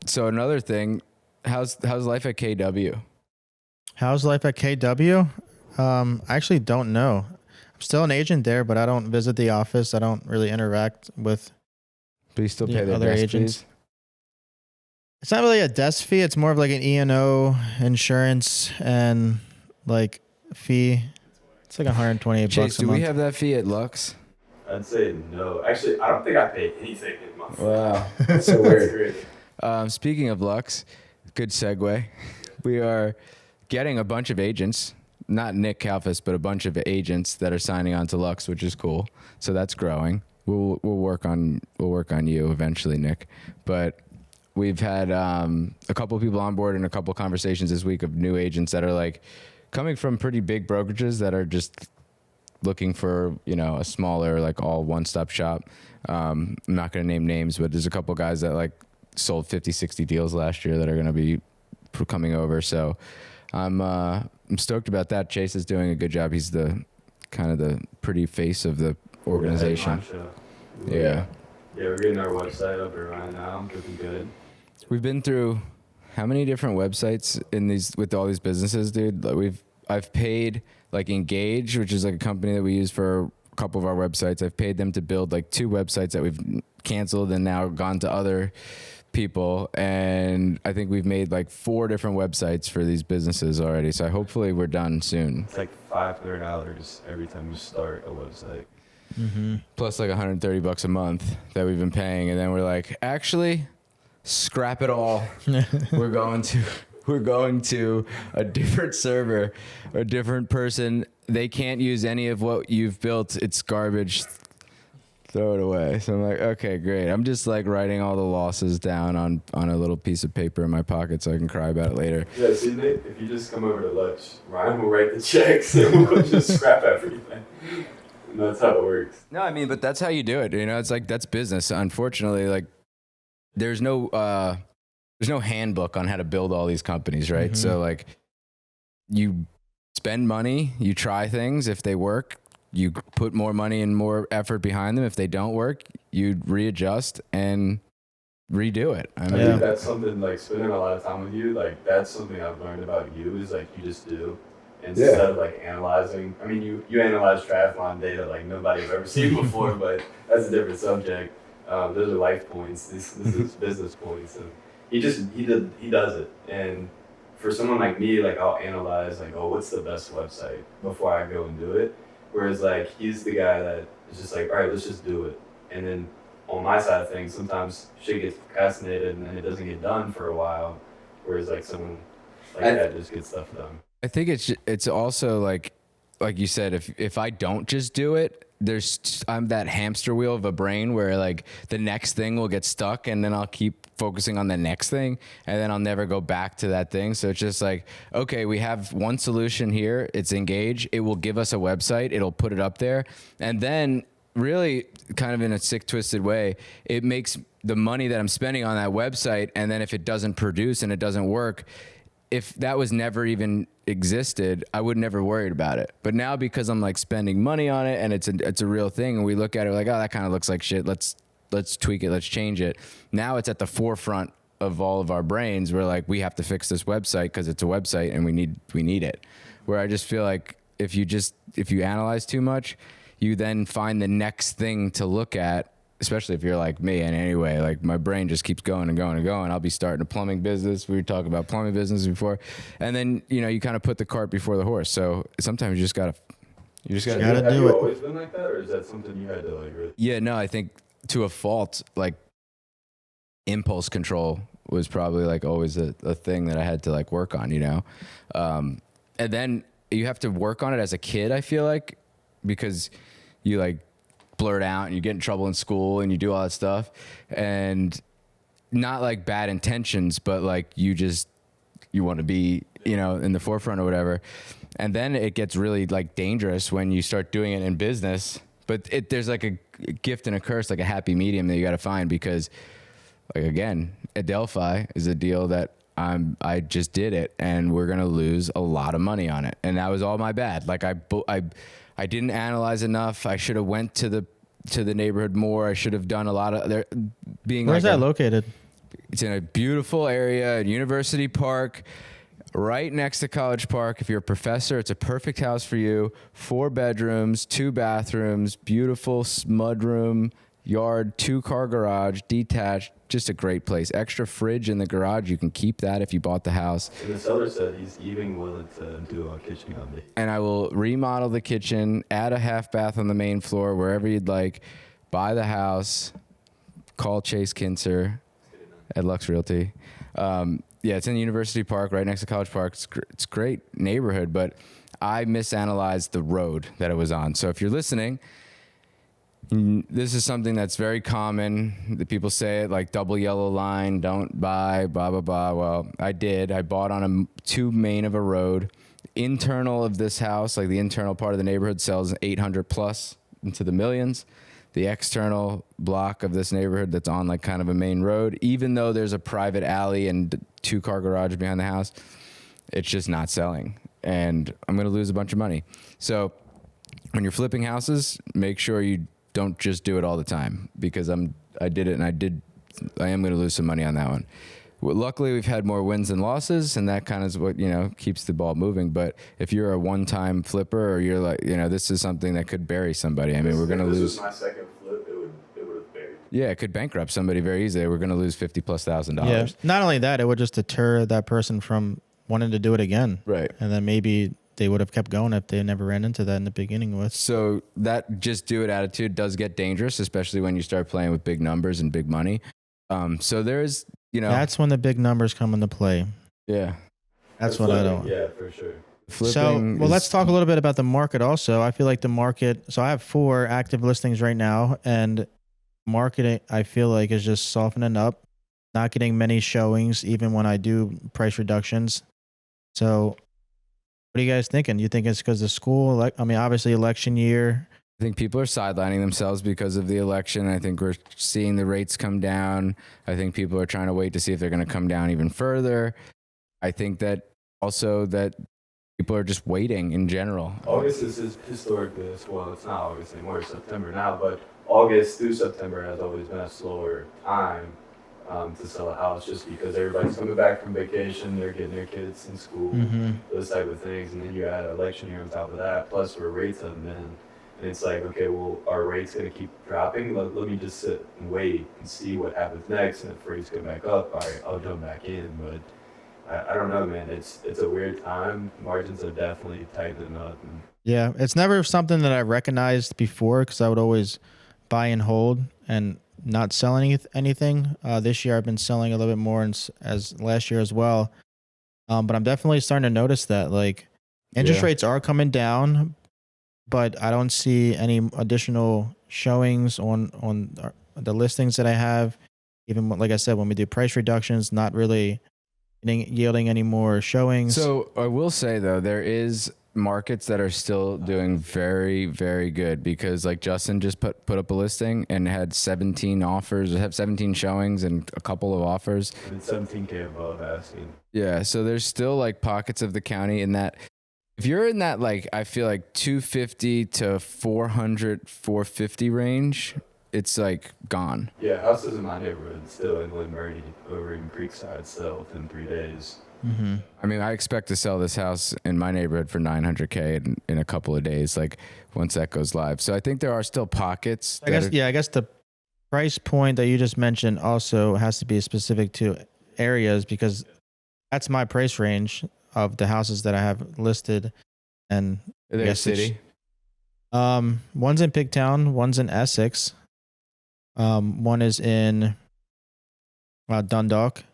So another thing, how's life at KW? How's life at KW? I actually don't know. I'm still an agent there, but I don't visit the office. I don't really interact with. But you still pay their other desk agents. fees? It's not really a desk fee. It's more of like an E&O insurance and like fee. It's like $128 Chase, bucks a month. do we have that fee at Lux? I'd say no. Actually, I don't think I pay anything in month. Wow, that's so weird. Great. Speaking of Lux, good segue. We are getting a bunch of agents, not Nick Kalfas, but a bunch of agents that are signing on to Lux, which is cool. So that's growing. We'll work on you eventually, Nick. But we've had a couple people on board and a couple conversations this week of new agents that are like coming from pretty big brokerages that are just looking for a smaller like all one-stop shop. I'm not going to name names, but there's a couple guys that like sold 50, 60 deals last year that are going to be coming over. So I'm stoked about that. Chase is doing a good job. He's the kind of the pretty face of the organization. Yeah, we're getting our website up and running now. I'm looking good. We've been through how many different websites with all these businesses, dude? Like I've paid like Engage, which is like a company that we use for a couple of our websites. I've paid them to build like 2 websites that we've canceled and now gone to other people, and I think we've made like 4 different websites for these businesses already. So hopefully we're done soon. It's like $500 every time you start a website. Mm-hmm. Plus like $130 a month that we've been paying, and then we're like, actually, scrap it all. We're going to a different server, a different person. They can't use any of what you've built. It's garbage. Throw it away. So I'm like, okay, great. I'm just like writing all the losses down on a little piece of paper in my pocket so I can cry about it later. Yeah, see, Nick, if you just come over to lunch, Ryan will write the checks and we'll just scrap everything. And that's how it works. No, I mean, but that's how you do it. It's like that's business. Unfortunately, like there's no handbook on how to build all these companies, right? Mm-hmm. So like you spend money, you try things. If they work, you put more money and more effort behind them. If they don't work, you readjust and redo it. I think that's something like spending a lot of time with you. Like that's something I've learned about you is like you just do. Instead of like analyzing, I mean, you analyze triathlon data like nobody I've ever seen before, but that's a different subject. Those are life points. This is business points. And he does it. And for someone like me, like I'll analyze like, oh, what's the best website before I go and do it. Whereas like he's the guy that is just like, all right, let's just do it. And then on my side of things, sometimes shit gets procrastinated and then it doesn't get done for a while. Whereas like someone like that just gets stuff done. I think it's also like you said, if I don't just do it, I'm that hamster wheel of a brain where like the next thing will get stuck and then I'll keep focusing on the next thing and then I'll never go back to that thing. So it's just like, okay, we have one solution here. It's Engage. It will give us a website. It'll put it up there. And then really kind of in a sick, twisted way, it makes the money that I'm spending on that website. And then if it doesn't produce and it doesn't work, if that was never even existed, I would never worried about it. But now because I'm like spending money on it and it's a real thing and we look at it like, oh, that kind of looks like shit. Let's tweak it. Let's change it. Now it's at the forefront of all of our brains. We're like, we have to fix this website because it's a website and we need it. Where I just feel like if you analyze too much, you then find the next thing to look at especially if you're like me in any way, like my brain just keeps going and going and going. I'll be starting a plumbing business. We were talking about plumbing business before. And then, you kind of put the cart before the horse. So sometimes you just got to Gotta Have do you it. always been like that, or is that something you had to like really? Yeah, no, I think to a fault, like impulse control was probably like always a thing that I had to like work on, and then you have to work on it as a kid, I feel like, because you like blurt out and you get in trouble in school and you do all that stuff, and not like bad intentions, but like you want to be, in the forefront or whatever. And then it gets really like dangerous when you start doing it in business. But there's like a gift and a curse, like a happy medium that you got to find, because like, again, Adelphi is a deal that I just did it and we're going to lose a lot of money on it. And that was all my bad. Like I didn't analyze enough. I should have went to the neighborhood more. I should have done a lot of there being. Where's like that located? It's in a beautiful area, University Park, right next to College Park. If you're a professor, it's a perfect house for you. 4 bedrooms, 2 bathrooms, beautiful mudroom, yard, 2-car garage, detached. Just a great place. Extra fridge in the garage. You can keep that if you bought the house. And the seller said he's even willing to do a kitchen on me. And I will remodel the kitchen, add a half bath on the main floor, wherever you'd like. Buy the house. Call Chase Kinser at Lux Realty. Yeah, it's in University Park, right next to College Park. It's a great neighborhood, but I misanalyzed the road that it was on. So if you're listening, this is something that's very common. The people say it like double yellow line, don't buy, blah, blah, blah. Well, I did. I bought on too main of a road. Internal of this house, like the internal part of the neighborhood, sells 800 plus into the millions. The external block of this neighborhood that's on like kind of a main road, even though there's a private alley and 2-car garage behind the house, it's just not selling. And I'm going to lose a bunch of money. So when you're flipping houses, make sure you don't just do it all the time, because I did it and I am going to lose some money on that one. Well, luckily, we've had more wins than losses, and that kind of is what, keeps the ball moving. But if you're a one-time flipper, or you're like, this is something that could bury somebody. I mean, we're going to lose. This was my second flip. It would have buried. Yeah, it could bankrupt somebody very easily. We're going to lose $50,000+. Yeah. Not only that, it would just deter that person from wanting to do it again. Right. And then maybe they would have kept going if they never ran into that in the beginning with. So that just do it attitude does get dangerous, especially when you start playing with big numbers and big money. So there's, That's when the big numbers come into play. Yeah. That's what I don't. Yeah, for sure. Let's talk a little bit about the market also. I feel like the market, so I have 4 active listings right now, and marketing, I feel like, is just softening up, not getting many showings, even when I do price reductions. So what are you guys thinking? You think it's because of school? Obviously election year. I think people are sidelining themselves because of the election. I think we're seeing the rates come down. I think people are trying to wait to see if they're going to come down even further. I think that also that people are just waiting in general. August is historically, well, it's not August anymore, it's September now, but August through September has always been a slower time to sell a house, just because everybody's coming back from vacation, they're getting their kids in school, those type of things. And then you add election year on top of that, plus where rates have been. And it's like, okay, well, are rates going to keep dropping? Let me just sit and wait and see what happens next. And if rates go back up, all right, I'll jump back in. But I don't know, man. It's a weird time. Margins are definitely tightening up. Yeah, it's never something that I recognized before, because I would always buy and hold and not sell anything. This year I've been selling a little bit more as last year as well. But I'm definitely starting to notice that like interest rates are coming down, but I don't see any additional showings on the listings that I have. Even like I said, when we do price reductions, not really yielding any more showings. So I will say though, there is markets that are still doing very, very good, because like Justin just put up a listing and had 17 offers, have 17 showings and a couple of offers. And 17K above asking. Yeah. So there's still like pockets of the county in that. If you're in that, like, I feel like 250 to 400, 450 range, it's like gone. Yeah, houses in my neighborhood still in Lynn Murray over in Creekside sell within 3 days. Mm-hmm. I mean, I expect to sell this house in my neighborhood for $900K in a couple of days, like once that goes live. So I think there are still pockets. I guess the price point that you just mentioned also has to be specific to areas, because that's my price range of the houses that I have listed. And Are I they a guess it's, city? one's in Pigtown, one's in Essex, one is in Dundalk,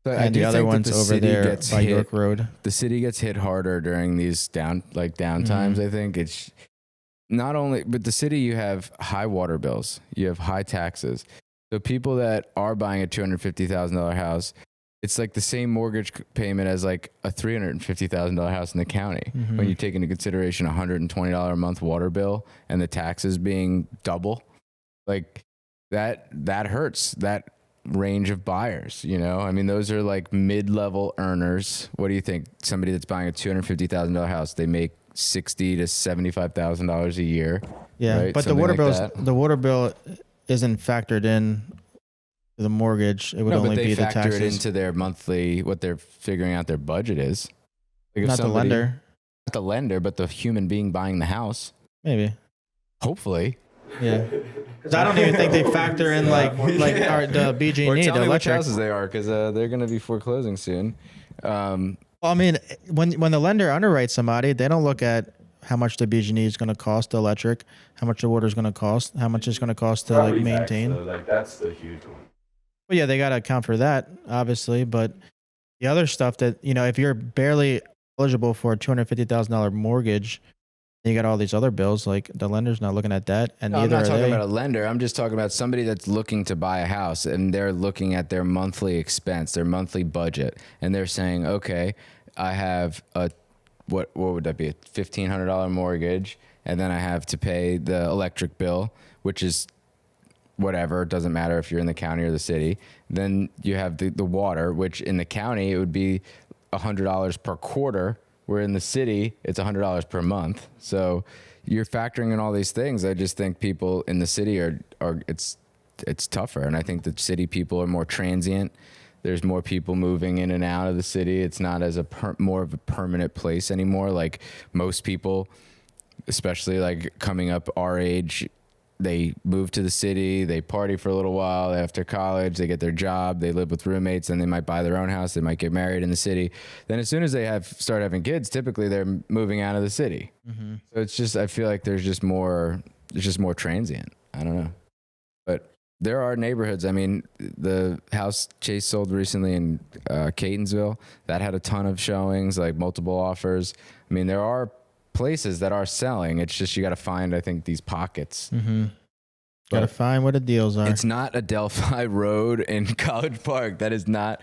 So I and do the other think that one's the over city there gets by hit. York Road. The city gets hit harder during these downtimes. I think it's not only, but the city, you have high water bills, you have high taxes. So people that are buying a $250,000 house, it's like the same mortgage payment as like a $350,000 house in the county. When you take into consideration a $120 a month water bill and the taxes being double, like that hurts that range of buyers. I mean, those are like mid-level earners. What do you think? Somebody that's buying a $250,000 house, they make $60,000 to $75,000 a year. Yeah, right? but Something the water bill isn't factored in to the mortgage. It would No, only but they be the factor taxes. it into their monthly, what they're figuring out their budget is. Like if Not the lender. Not the lender, but the human being buying the house. Maybe. Hopefully. Yeah. Because I don't even think they factor in like the BG&E, Or tell the me which electric. houses they are, because they're going to be foreclosing soon. Well, I mean, when the lender underwrites somebody, they don't look at how much the BG&E is going to cost, the electric, how much the water is going to cost, how much it's going to cost to Property maintain. tax, though, like that's the huge one. Well, yeah, they got to account for that, obviously. But the other stuff that, if you're barely eligible for a $250,000 mortgage, you got all these other bills, like the lender's not looking at that. And No, I'm neither not are talking they. about a lender. I'm just talking about somebody that's looking to buy a house and they're looking at their monthly expense, their monthly budget, and they're saying, okay, I have a, what would that be, a $1,500 mortgage, and then I have to pay the electric bill, which is whatever, it doesn't matter if you're in the county or the city. Then you have the water, which in the county it would be $100 per quarter, where in the city it's $100 per month. So you're factoring in all these things. I just think people in the city are it's tougher, and I think the city people are more transient. There's more people moving in and out of the city. It's not as more of a permanent place anymore. Like most people, especially like coming up our age, they move to the city, they party for a little while after college, they get their job, they live with roommates, and they might buy their own house, they might get married in the city. Then as soon as they start having kids, typically they're moving out of the city. So it's just, I feel like there's just more transient. I don't know. But there are neighborhoods. I mean, the house Chase sold recently in Catonsville, that had a ton of showings, like multiple offers. I mean, there are places that are selling. It's just you got to find, I think, these pockets. Got to find where the deals are. It's not a Delphi Road in College Park. That is not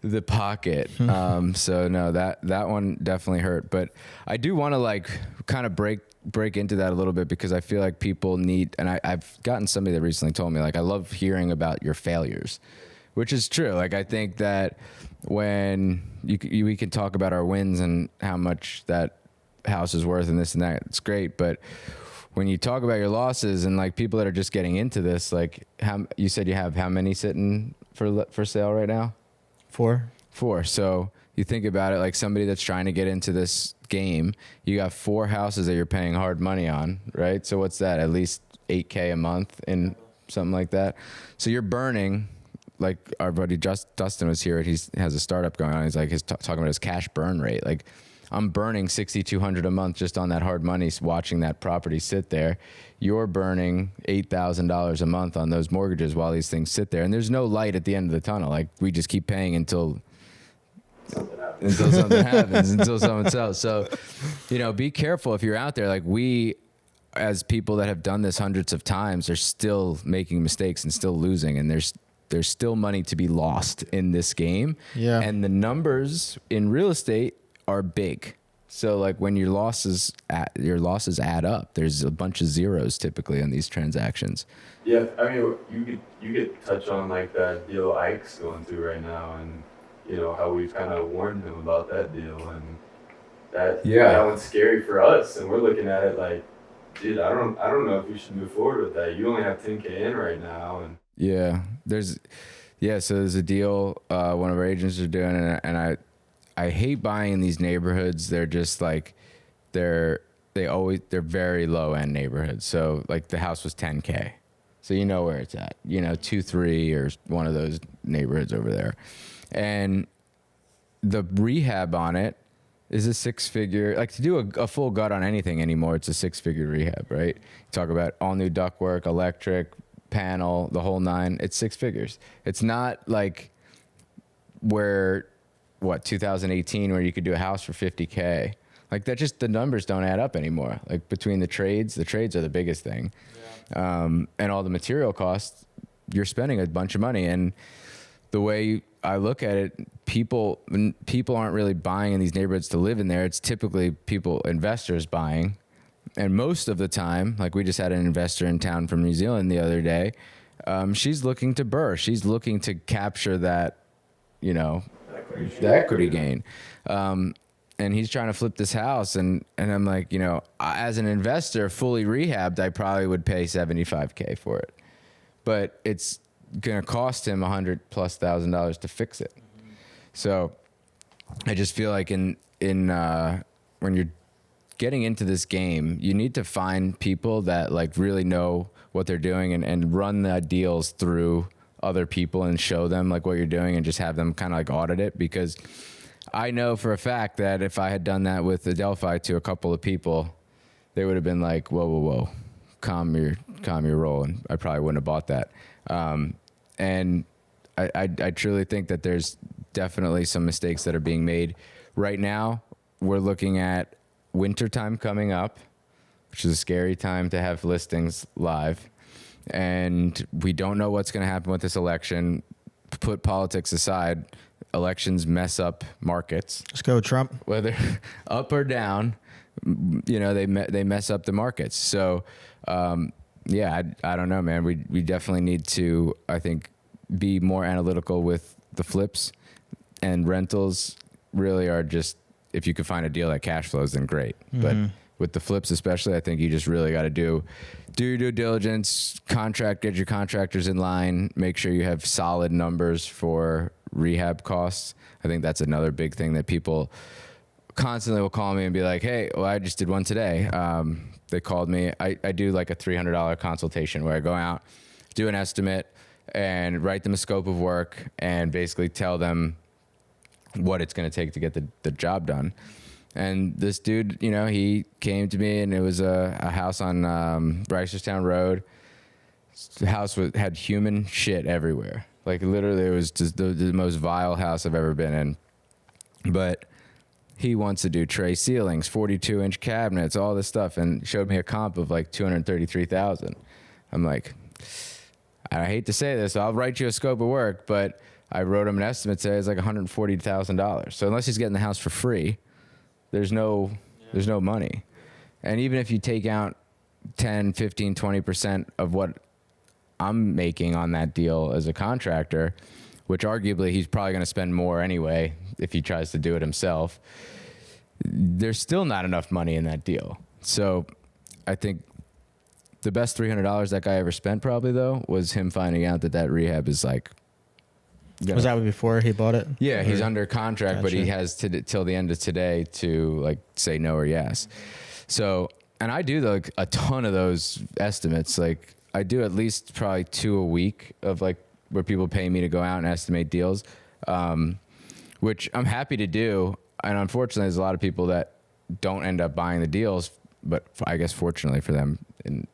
the pocket. So no, that one definitely hurt. But I do want to like kind of break into that a little bit, because I feel like people need, and I've gotten somebody that recently told me, like, I love hearing about your failures, which is true. Like, I think that when we can talk about our wins and how much that house is worth and this and that, it's great. But when you talk about your losses and like people that are just getting into this, like you said you have how many sitting for sale right now? 4. So you think about it, like somebody that's trying to get into this game, you got 4 houses that you're paying hard money on, right? So what's that? At least $8,000 a month in something like that. So you're burning, like our buddy Dustin was here. He has a startup going on. He's like, talking about his cash burn rate. Like, I'm burning $6,200 a month just on that hard money, watching that property sit there. You're burning $8,000 a month on those mortgages while these things sit there. And there's no light at the end of the tunnel. Like, we just keep paying until something happens, until someone sells. So, be careful if you're out there. Like, we, as people that have done this hundreds of times, are still making mistakes and still losing. And there's still money to be lost in this game. Yeah. And the numbers in real estate are big. So like when your losses add up, there's a bunch of zeros typically on these transactions. Yeah, I mean, you could touch on like that deal Ike's going through right now, and how we've kind of warned him about that deal, and that one's scary for us, and we're looking at it like, dude, I don't know if you should move forward with that. You only have $10,000 in right now, and so there's a deal one of our agents are doing, and I hate buying in these neighborhoods. They're just like, they're very low end neighborhoods. So like the house was $10,000. So you know where it's at, 2-3 or one of those neighborhoods over there. And the rehab on it is a 6-figure, like to do a full gut on anything anymore, it's a 6-figure rehab, right? Talk about all new ductwork, electric, panel, the whole 9, it's 6 figures. It's not like 2018 where you could do a house for $50K. Like that, just the numbers don't add up anymore. Like between the trades are the biggest thing. Yeah. And all the material costs, you're spending a bunch of money. And the way I look at it, people aren't really buying in these neighborhoods to live in there. It's typically investors buying. And most of the time, like we just had an investor in town from New Zealand the other day. She's looking to burr. She's looking to capture that, the equity gain. And he's trying to flip this house. And I'm like, as an investor, fully rehabbed, I probably would pay $75K for it. But it's going to cost him $100,000+ to fix it. Mm-hmm. So I just feel like when you're getting into this game, you need to find people that like really know what they're doing and run the deals through other people and show them like what you're doing and just have them kind of like audit it. Because I know for a fact that if I had done that with Adelphi to a couple of people, they would have been like, whoa, calm your roll. And I probably wouldn't have bought that. And I truly think that there's definitely some mistakes that are being made right now. We're looking at wintertime coming up, which is a scary time to have listings live. And we don't know what's going to happen with this election. Put politics aside, elections mess up markets. Let's go, Trump. Whether up or down, they mess up the markets. So, I don't know, man. We definitely need to, I think, be more analytical with the flips, and rentals really are just, if you could find a deal that cash flows, then great. Mm-hmm. But with the flips especially, I think you just really got to do your due diligence, get your contractors in line, make sure you have solid numbers for rehab costs. I think that's another big thing that people constantly will call me and be like, hey, well, I just did one today. They called me. I do like a $300 consultation where I go out, do an estimate, and write them a scope of work and basically tell them what it's going to take to get the job done. And this dude, he came to me, and it was a house on Reisterstown Road. The house had human shit everywhere. Like literally, it was just the most vile house I've ever been in. But he wants to do tray ceilings, 42-inch cabinets, all this stuff, and showed me a comp of like $233,000. I'm like, I hate to say this, I'll write you a scope of work, but I wrote him an estimate today. It's like $140,000. So unless he's getting the house for free, there's no money. And even if you take out 10, 15, 20% of what I'm making on that deal as a contractor, which arguably he's probably going to spend more anyway if he tries to do it himself, there's still not enough money in that deal. So I think the best $300 that guy ever spent probably, though, was him finding out that rehab is like... Was that before he bought it? Yeah, he's under contract, Gotcha. But he has till the end of today to like say no or yes. So, and I do like a ton of those estimates. Like I do at least probably 2 a week of like where people pay me to go out and estimate deals, which I'm happy to do. And unfortunately, there's a lot of people that don't end up buying the deals, but I guess fortunately for them in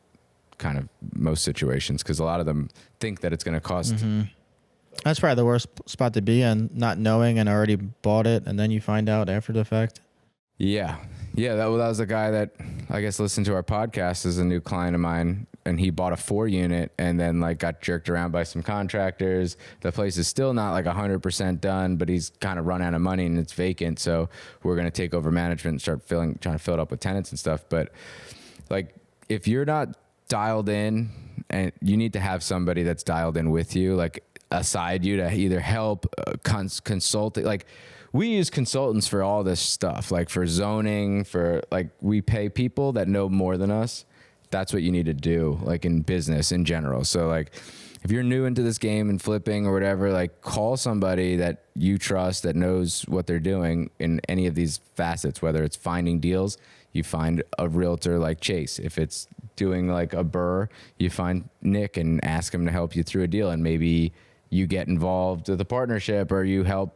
kind of most situations, because a lot of them think that it's going to cost. Mm-hmm. That's probably the worst spot to be in, not knowing and already bought it, and then you find out after the fact. Yeah. That was a guy that I guess listened to our podcast, is a new client of mine, and he bought a 4-unit and then like got jerked around by some contractors. The place is still not like 100% done, but he's kind of run out of money and it's vacant. So we're going to take over management and start trying to fill it up with tenants and stuff. But like, if you're not dialed in, and you need to have somebody that's dialed in with you, like aside you, to either help consult. Like we use consultants for all this stuff, like for zoning, for like we pay people that know more than us that's what you need to do, like in business in general. So like if you're new into this game and flipping or whatever, like call somebody that you trust that knows what they're doing in any of these facets, whether it's finding deals, you find a realtor like Chase. If it's doing like a burr, you find Nick and ask him to help you through a deal, and maybe you get involved with a partnership, or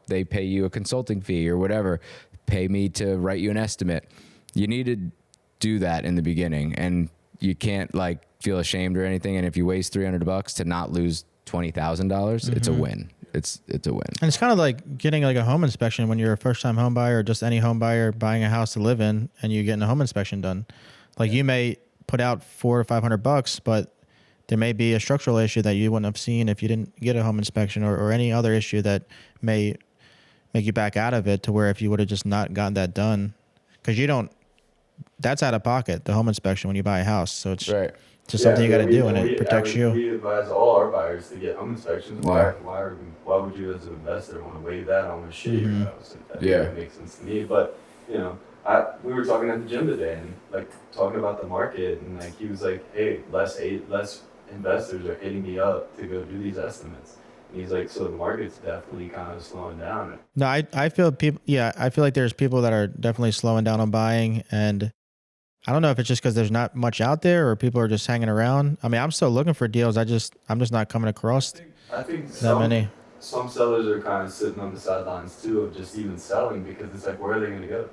they pay you a consulting fee or whatever. Pay me to write you an estimate. You need to do that in the beginning, and you can't like feel ashamed or anything. And if you waste $300 to not lose $20,000, it's a win. It's a win. And it's kind of like getting like a home inspection when you're a first time home buyer or just any home buyer buying a house to live in, and you getting a home inspection done. Like you may put out $400 or $500, but there may be a structural issue that you wouldn't have seen if you didn't get a home inspection, or any other issue that may make you back out of it, to where if you would have just not gotten that done, because that's out of pocket, the home inspection when you buy a house. So it's Right. just something you got to do, and it protects you. We advise all our buyers to get home inspections. Why would you as an investor want to waive that on a shitty house? That doesn't make sense to me. But we were talking at the gym today, and like talking about the market, and like he was like, hey, less investors are hitting me up to go do these estimates. And he's like, so the market's definitely kind of slowing down. No, I feel I feel like there's people that are definitely slowing down on buying, and I don't know if it's just because there's not much out there, or people are just hanging around. I mean, I'm still looking for deals. I'm just not coming across I think that many. Some sellers are kind of sitting on the sidelines too of just even selling, because it's like, where are they going to go?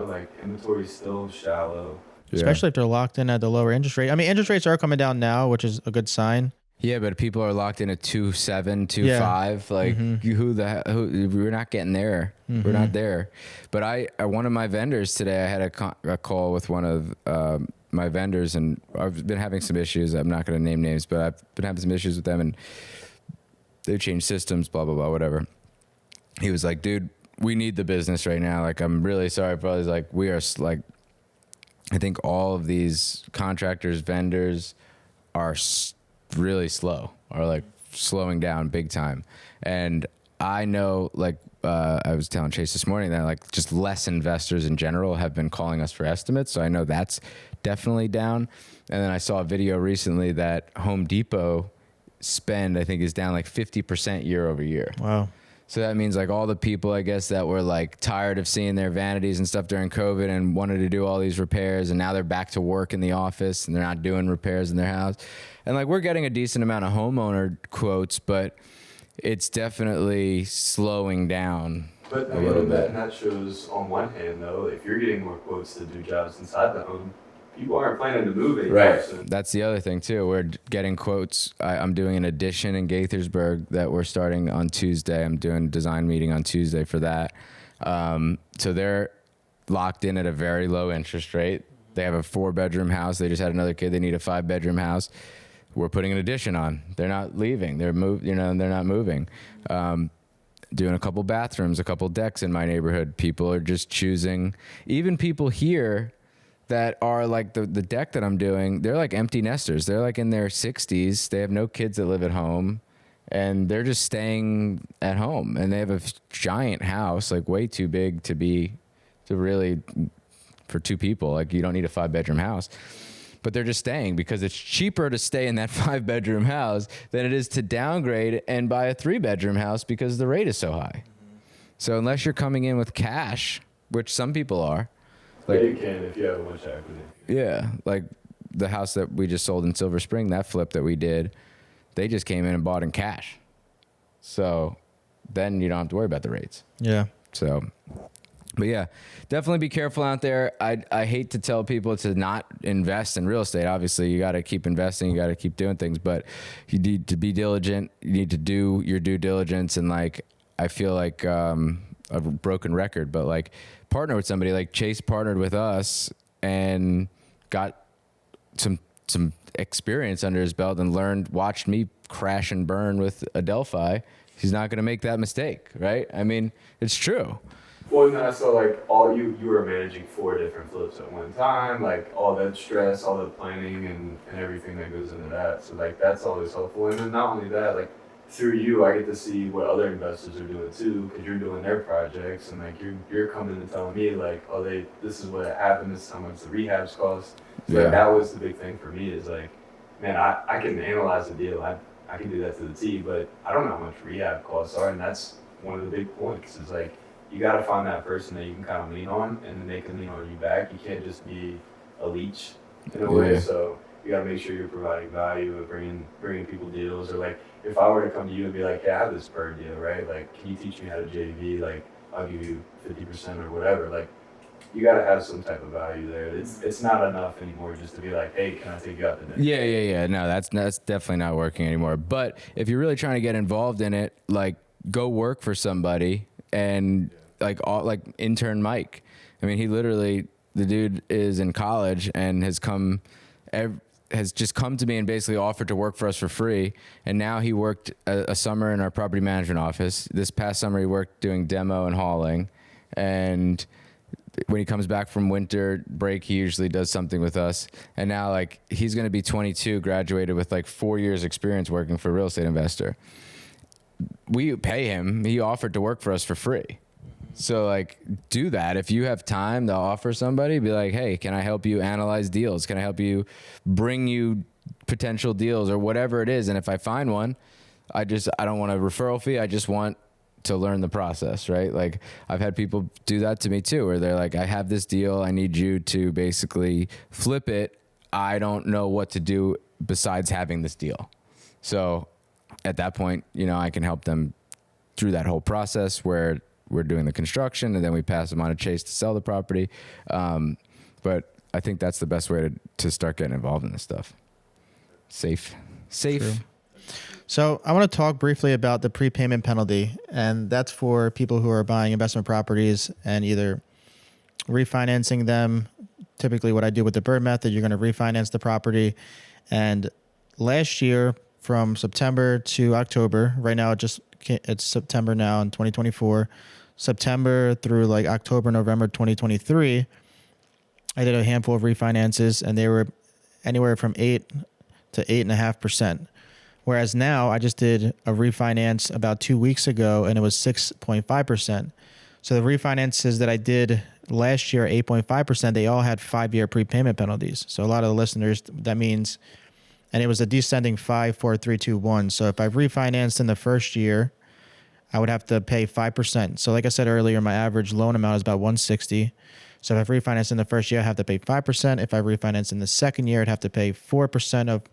Like inventory is still shallow. Yeah. Especially if they're locked in at the lower interest rate. I mean, interest rates are coming down now, which is a good sign. Yeah, but people are locked in at 2.7, 2.5. Like we're not getting there. We're not there. But one of my vendors today, I had a call with one of my vendors, and I've been having some issues. I'm not going to name names, but I've been having some issues with them, and they've changed systems, blah, blah, blah, whatever. He was like, dude, we need the business right now. Like, I'm really sorry, bro. He's like, we are like, I think all of these contractors, vendors are really slow, or like slowing down big time. And I know, like, I was telling Chase this morning that like just less investors in general have been calling us for estimates. So I know that's definitely down. And then I saw a video recently that Home Depot spend, I think, is down like 50% year over year. Wow. So that means like all the people, I guess, that were like tired of seeing their vanities and stuff during COVID and wanted to do all these repairs, and now they're back to work in the office and they're not doing repairs in their house. And like we're getting a decent amount of homeowner quotes, but it's definitely slowing down. But a little bit. And that shows, on one hand, though, if you're getting more quotes to do jobs inside the home, people aren't planning to move anytime soon. That's the other thing too. We're getting quotes. I'm doing an addition in Gaithersburg that we're starting on Tuesday. I'm doing a design meeting on Tuesday for that. So they're locked in at a very low interest rate. They have a 4-bedroom house. They just had another kid. They need a 5-bedroom house. We're putting an addition on. They're not leaving. They're not moving. Doing a couple bathrooms, a couple decks in my neighborhood. People are just choosing. Even people here that are like the deck that I'm doing, they're like empty nesters. They're like in their 60s. They have no kids that live at home, and they're just staying at home. And they have a giant house, like way too big for 2 people. Like you don't need a 5-bedroom house. But they're just staying because it's cheaper to stay in that 5-bedroom house than it is to downgrade and buy a 3-bedroom house because the rate is so high. So unless you're coming in with cash, which some people are, like, you can if you have a bunch of equity. Yeah, like the house that we just sold in Silver Spring, that flip that we did, they just came in and bought in cash. So then you don't have to worry about the rates. Yeah. So, but yeah, definitely be careful out there. I hate to tell people to not invest in real estate. Obviously, you got to keep investing. You got to keep doing things, but you need to be diligent. You need to do your due diligence. And like, I feel like a broken record, but like, partner with somebody like Chase partnered with us and got some experience under his belt and watched me crash and burn with Adelphi. He's not going to make that mistake, right? I mean, it's true. Well, no, so like all you were managing 4 different flips at one time, like all that stress, all the planning and everything that goes into that. So like that's always helpful. And then not only that, like through you, I get to see what other investors are doing too, because you're doing their projects, and like you're coming and telling me like, oh, this is what happened, this is how much the rehabs cost. So like, that was the big thing for me is like, man, I can analyze the deal, I can do that to the T, but I don't know how much rehab costs are, and that's one of the big points. Is like, you got to find that person that you can kind of lean on, and then they can lean on you back. You can't just be a leech in a way. So you got to make sure you're providing value and bringing people deals. Or like, if I were to come to you and be like, hey, I have this bird deal, right? Like, can you teach me how to JV? Like, I'll give you 50% or whatever. Like, you got to have some type of value there. It's not enough anymore just to be like, hey, can I take you out to dinner? Yeah. No, that's definitely not working anymore. But if you're really trying to get involved in it, like, go work for somebody and like intern Mike. I mean, he literally, the dude is in college and has just come to me and basically offered to work for us for free. And now he worked a summer in our property management office. This past summer, he worked doing demo and hauling. And when he comes back from winter break, he usually does something with us. And now, like, he's going to be 22, graduated with like 4 years experience working for a real estate investor. We pay him. He offered to work for us for free. So like, do that. If you have time to offer somebody, be like, hey, can I help you analyze deals? Can I help you bring you potential deals or whatever it is? And if I find one, I don't want a referral fee. I just want to learn the process, right? Like, I've had people do that to me too, where they're like, I have this deal. I need you to basically flip it. I don't know what to do besides having this deal. So at that point, I can help them through that whole process where we're doing the construction and then we pass them on to Chase to sell the property. But I think that's the best way to start getting involved in this stuff. Safe. True. So I want to talk briefly about the prepayment penalty, and that's for people who are buying investment properties and either refinancing them. Typically what I do with the Bird method, you're going to refinance the property. And last year from September to October, right now it's September now in 2024, September through like October, November 2023, I did a handful of refinances and they were anywhere from 8 to 8.5%. Whereas now I just did a refinance about 2 weeks ago and it was 6.5%. So the refinances that I did last year, 8.5%, they all had 5-year prepayment penalties. So a lot of the listeners, that means, and it was a descending 5, 4, 3, 2, 1. So if I refinanced in the first year, I would have to pay 5%. So like I said earlier, my average loan amount is about $160. So if I refinance in the first year, I have to pay 5%. If I refinance in the second year, I'd have to pay 4% of,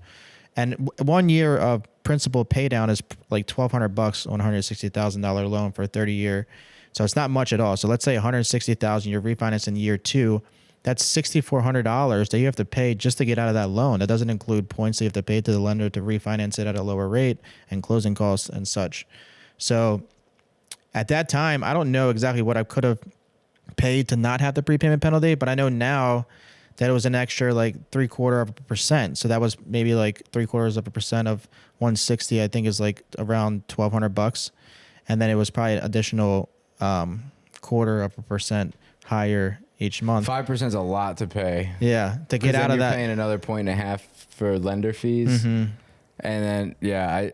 and 1 year of principal pay down is like $1,200 on a $160,000 loan for a 30-year. So it's not much at all. So let's say $160,000, you're refinancing year 2. That's $6,400 that you have to pay just to get out of that loan. That doesn't include points that you have to pay to the lender to refinance it at a lower rate and closing costs and such. So at that time, I don't know exactly what I could have paid to not have the prepayment penalty, but I know now that it was an extra like 0.75%. So that was maybe like 0.75% of 160, I think is like around $1,200. And then it was probably an additional 0.25% higher each month. 5% is a lot to pay. Yeah, to get out of that. You're paying another 1.5 for lender fees. Mm-hmm. And then, I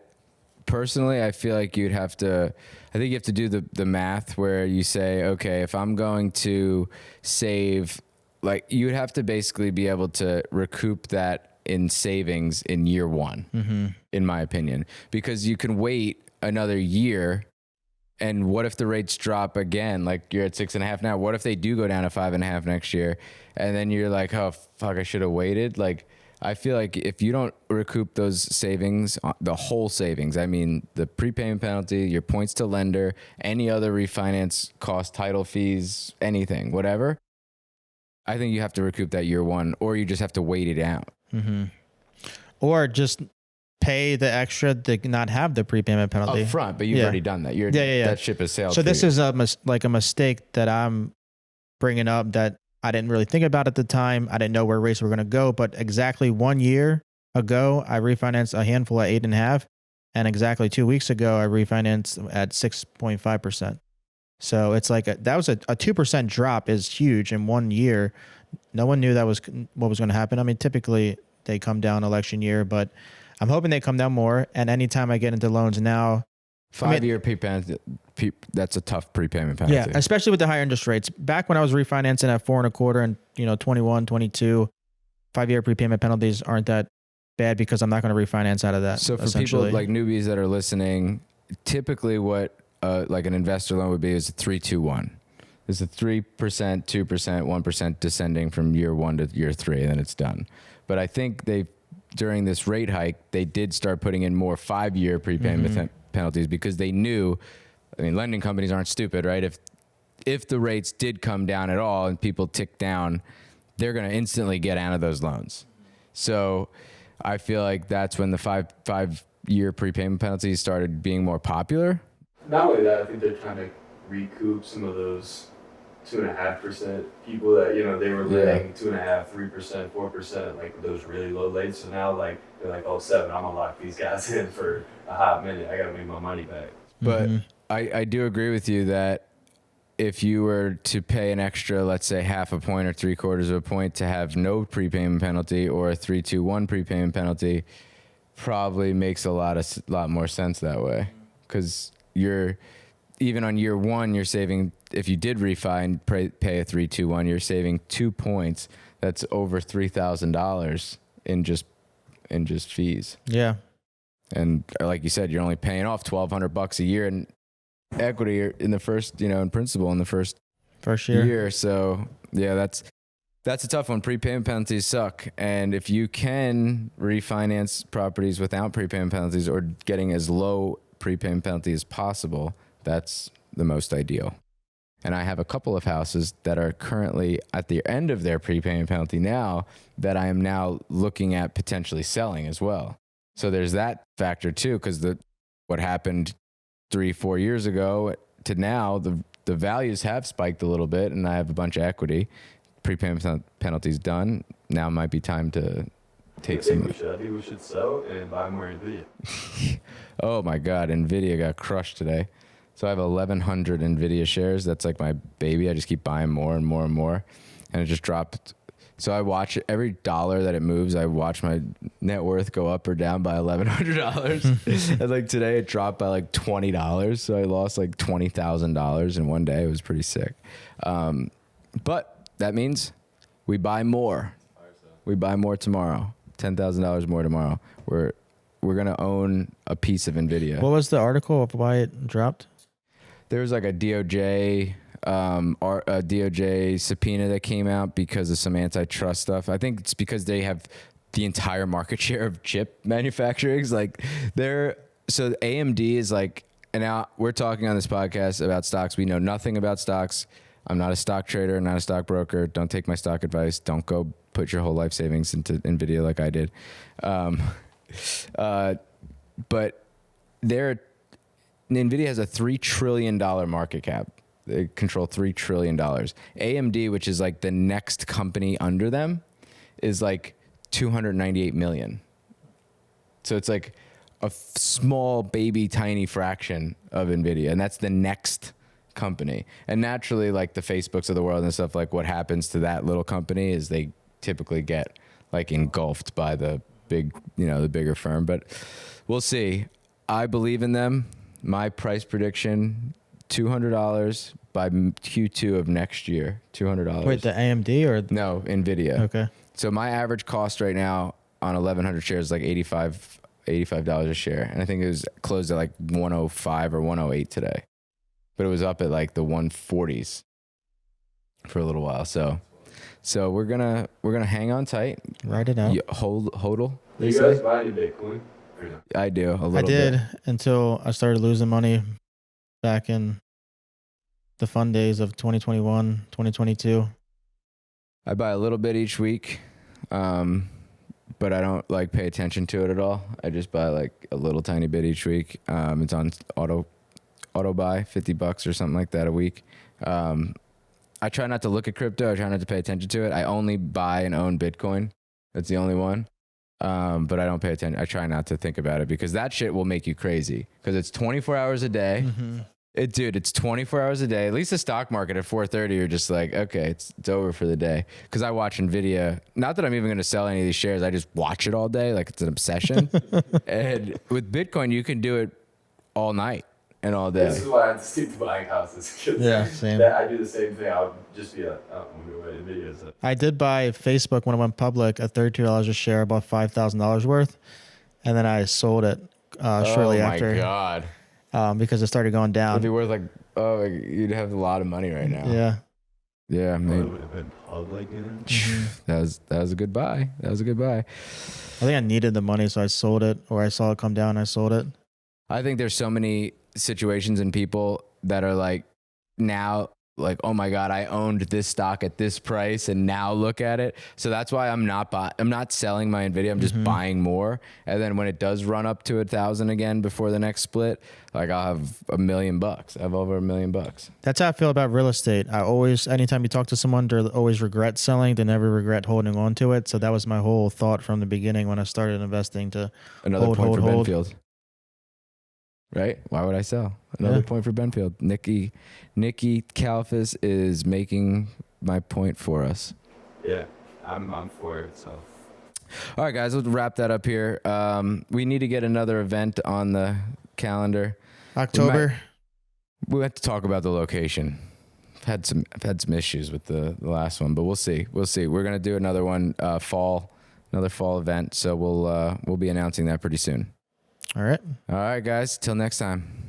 personally, I feel like I think you have to do the math where you say, okay, if I'm going to save, like, you would have to basically be able to recoup that in savings in year 1, in my opinion, because you can wait another year. And what if the rates drop again? Like, you're at 6.5 now. What if they do go down to 5.5 next year? And then you're like, oh, fuck, I should have waited. Like, I feel like if you don't recoup those savings, the whole savings, I mean, the prepayment penalty, your points to lender, any other refinance cost, title fees, anything, whatever, I think you have to recoup that year 1, or you just have to wait it out. Mm-hmm. Or just pay the extra to not have the prepayment penalty up front, but you've already done that. That ship has sailed. So this is a mistake that I'm bringing up that I didn't really think about at the time. I didn't know where rates were going to go, but exactly 1 year ago, I refinanced a handful at 8.5, and exactly 2 weeks ago, I refinanced at 6.5%. So it's like that was a 2% drop is huge in 1 year. No one knew that was what was going to happen. I mean, typically they come down election year, but I'm hoping they come down more. And anytime I get into loans now, 5-year prepayment, that's a tough prepayment penalty. yeah, especially with the higher interest rates. Back when I was refinancing at 4.25 and 21, 22, 5-year prepayment penalties aren't that bad because I'm not going to refinance out of that. So for people like newbies that are listening, typically what like an investor loan would be is a 3-2-1. It's a 3%, 2%, 1% descending from year 1 to year 3, and then it's done. But I think during this rate hike, they did start putting in more 5-year prepayment penalties because they knew, I mean, lending companies aren't stupid, right? If the rates did come down at all and people tick down, they're going to instantly get out of those loans. So I feel like that's when the 5-year prepayment penalties started being more popular. Not only that, I think they're trying to recoup some of those 2.5% people that, they were letting 2.5%, 3%, 4%, like those really low rates. So now like they're like, 7, I'm gonna lock these guys in for a hot minute. I gotta make my money back. But I do agree with you that if you were to pay an extra, let's say 0.5 point or 0.75 of a point to have no prepayment penalty or a 3-2-1 prepayment penalty, probably makes a lot more sense that way. Because even on year 1, you're saving, if you did refi and pay a 3-2-1, you're saving 2 points. That's over $3,000 in just fees. Yeah. And like you said, you're only paying off $1,200 a year in equity in the first, in principal in the first year. So yeah, that's a tough one. Prepayment penalties suck. And if you can refinance properties without prepayment penalties or getting as low prepayment penalty as possible, that's the most ideal. And I have a couple of houses that are currently at the end of their prepayment penalty now that I am now looking at potentially selling as well. So there's that factor too, because what happened 3-4 years ago to now, the values have spiked a little bit, and I have a bunch of equity. Prepayment penalties done. Now might be time to take some. I think we should sell and buy more NVIDIA. Oh my God, NVIDIA got crushed today. So I have 1,100 NVIDIA shares. That's like my baby. I just keep buying more and more and more, and it just dropped. So I watch every dollar that it moves. I watch my net worth go up or down by $1,100. And like today, it dropped by like $20. So I lost like $20,000 in one day. It was pretty sick. But that means we buy more. We buy more tomorrow. $10,000 more tomorrow. We're gonna own a piece of NVIDIA. What was the article of why it dropped? There was like a DOJ subpoena that came out because of some antitrust stuff. I think it's because they have the entire market share of chip manufacturing. Like so AMD is like, and now we're talking on this podcast about stocks. We know nothing about stocks. I'm not a stock trader, not a stockbroker. Don't take my stock advice. Don't go put your whole life savings into NVIDIA like I did. But NVIDIA has a $3 trillion market cap. They control $3 trillion. AMD, which is like the next company under them, is like 298 million. So it's like a small baby tiny fraction of NVIDIA. And that's the next company. And naturally, like the Facebooks of the world and stuff, like what happens to that little company is they typically get like engulfed by the bigger firm. But we'll see. I believe in them. My price prediction, $200 by Q2 of next year. $200. Wait, the AMD or no, NVIDIA. Okay. So my average cost right now on 1,100 shares is like $85 a share, and I think it was closed at like 105 or 108 today, but it was up at like the 140s for a little while. So we're gonna hang on tight. Write it out. Hodl. Do you guys buy any Bitcoin? I do a little. I did bit. until I started losing money back in the fun days of 2021, 2022. I buy a little bit each week, but I don't like pay attention to it at all. I just buy like a little tiny bit each week. It's on auto buy, $50 or something like that a week. I try not to look at crypto. I try not to pay attention to it. I only buy and own Bitcoin. That's the only one. But I don't pay attention. I try not to think about it because that shit will make you crazy because it's 24 hours a day. Mm-hmm. Dude, it's 24 hours a day. At least the stock market at 4:30, you're just like, okay, it's over for the day. Because I watch Nvidia. Not that I'm even going to sell any of these shares. I just watch it all day, like it's an obsession. And with Bitcoin, you can do it all night and all day. This is why I stick to buying houses. 'Cause Yeah, same. I do the same thing. I'll just be like, oh, I'm going to videos. I did buy Facebook when it went public at $32 a share, about $5,000 worth, and then I sold it shortly after. Oh my god! Because it started going It'd down. be worth like, you'd have a lot of money right now. Yeah. Yeah, It man. would have been public, you know? That was a good buy. That was a good buy. I think I needed the money, so I sold it, or I saw it come down, I sold it. I think there's so many situations and people that are like now like, oh my God, I owned this stock at this price and now look at it. So that's why I'm not selling my Nvidia. I'm just buying more. And then when it does run up to 1,000 again before the next split, like I'll have $1 million. I have over $1 million. That's how I feel about real estate. I always, anytime you talk to someone, they always regret selling. They never regret holding on to it. So that was my whole thought from the beginning when I started investing to Another hold, point hold, for hold. Benfield. Right? Why would I sell? Another point for Benfield. Nikki Kalfas is making my point for us. Yeah, I'm for it. So, all right, guys, let's wrap that up here. We need to get another event on the calendar. October. We have to talk about the location. I've had some issues with the last one, but we'll see. We're gonna do another one, another fall event. So we'll be announcing that pretty soon. All right. All right, guys. Till next time.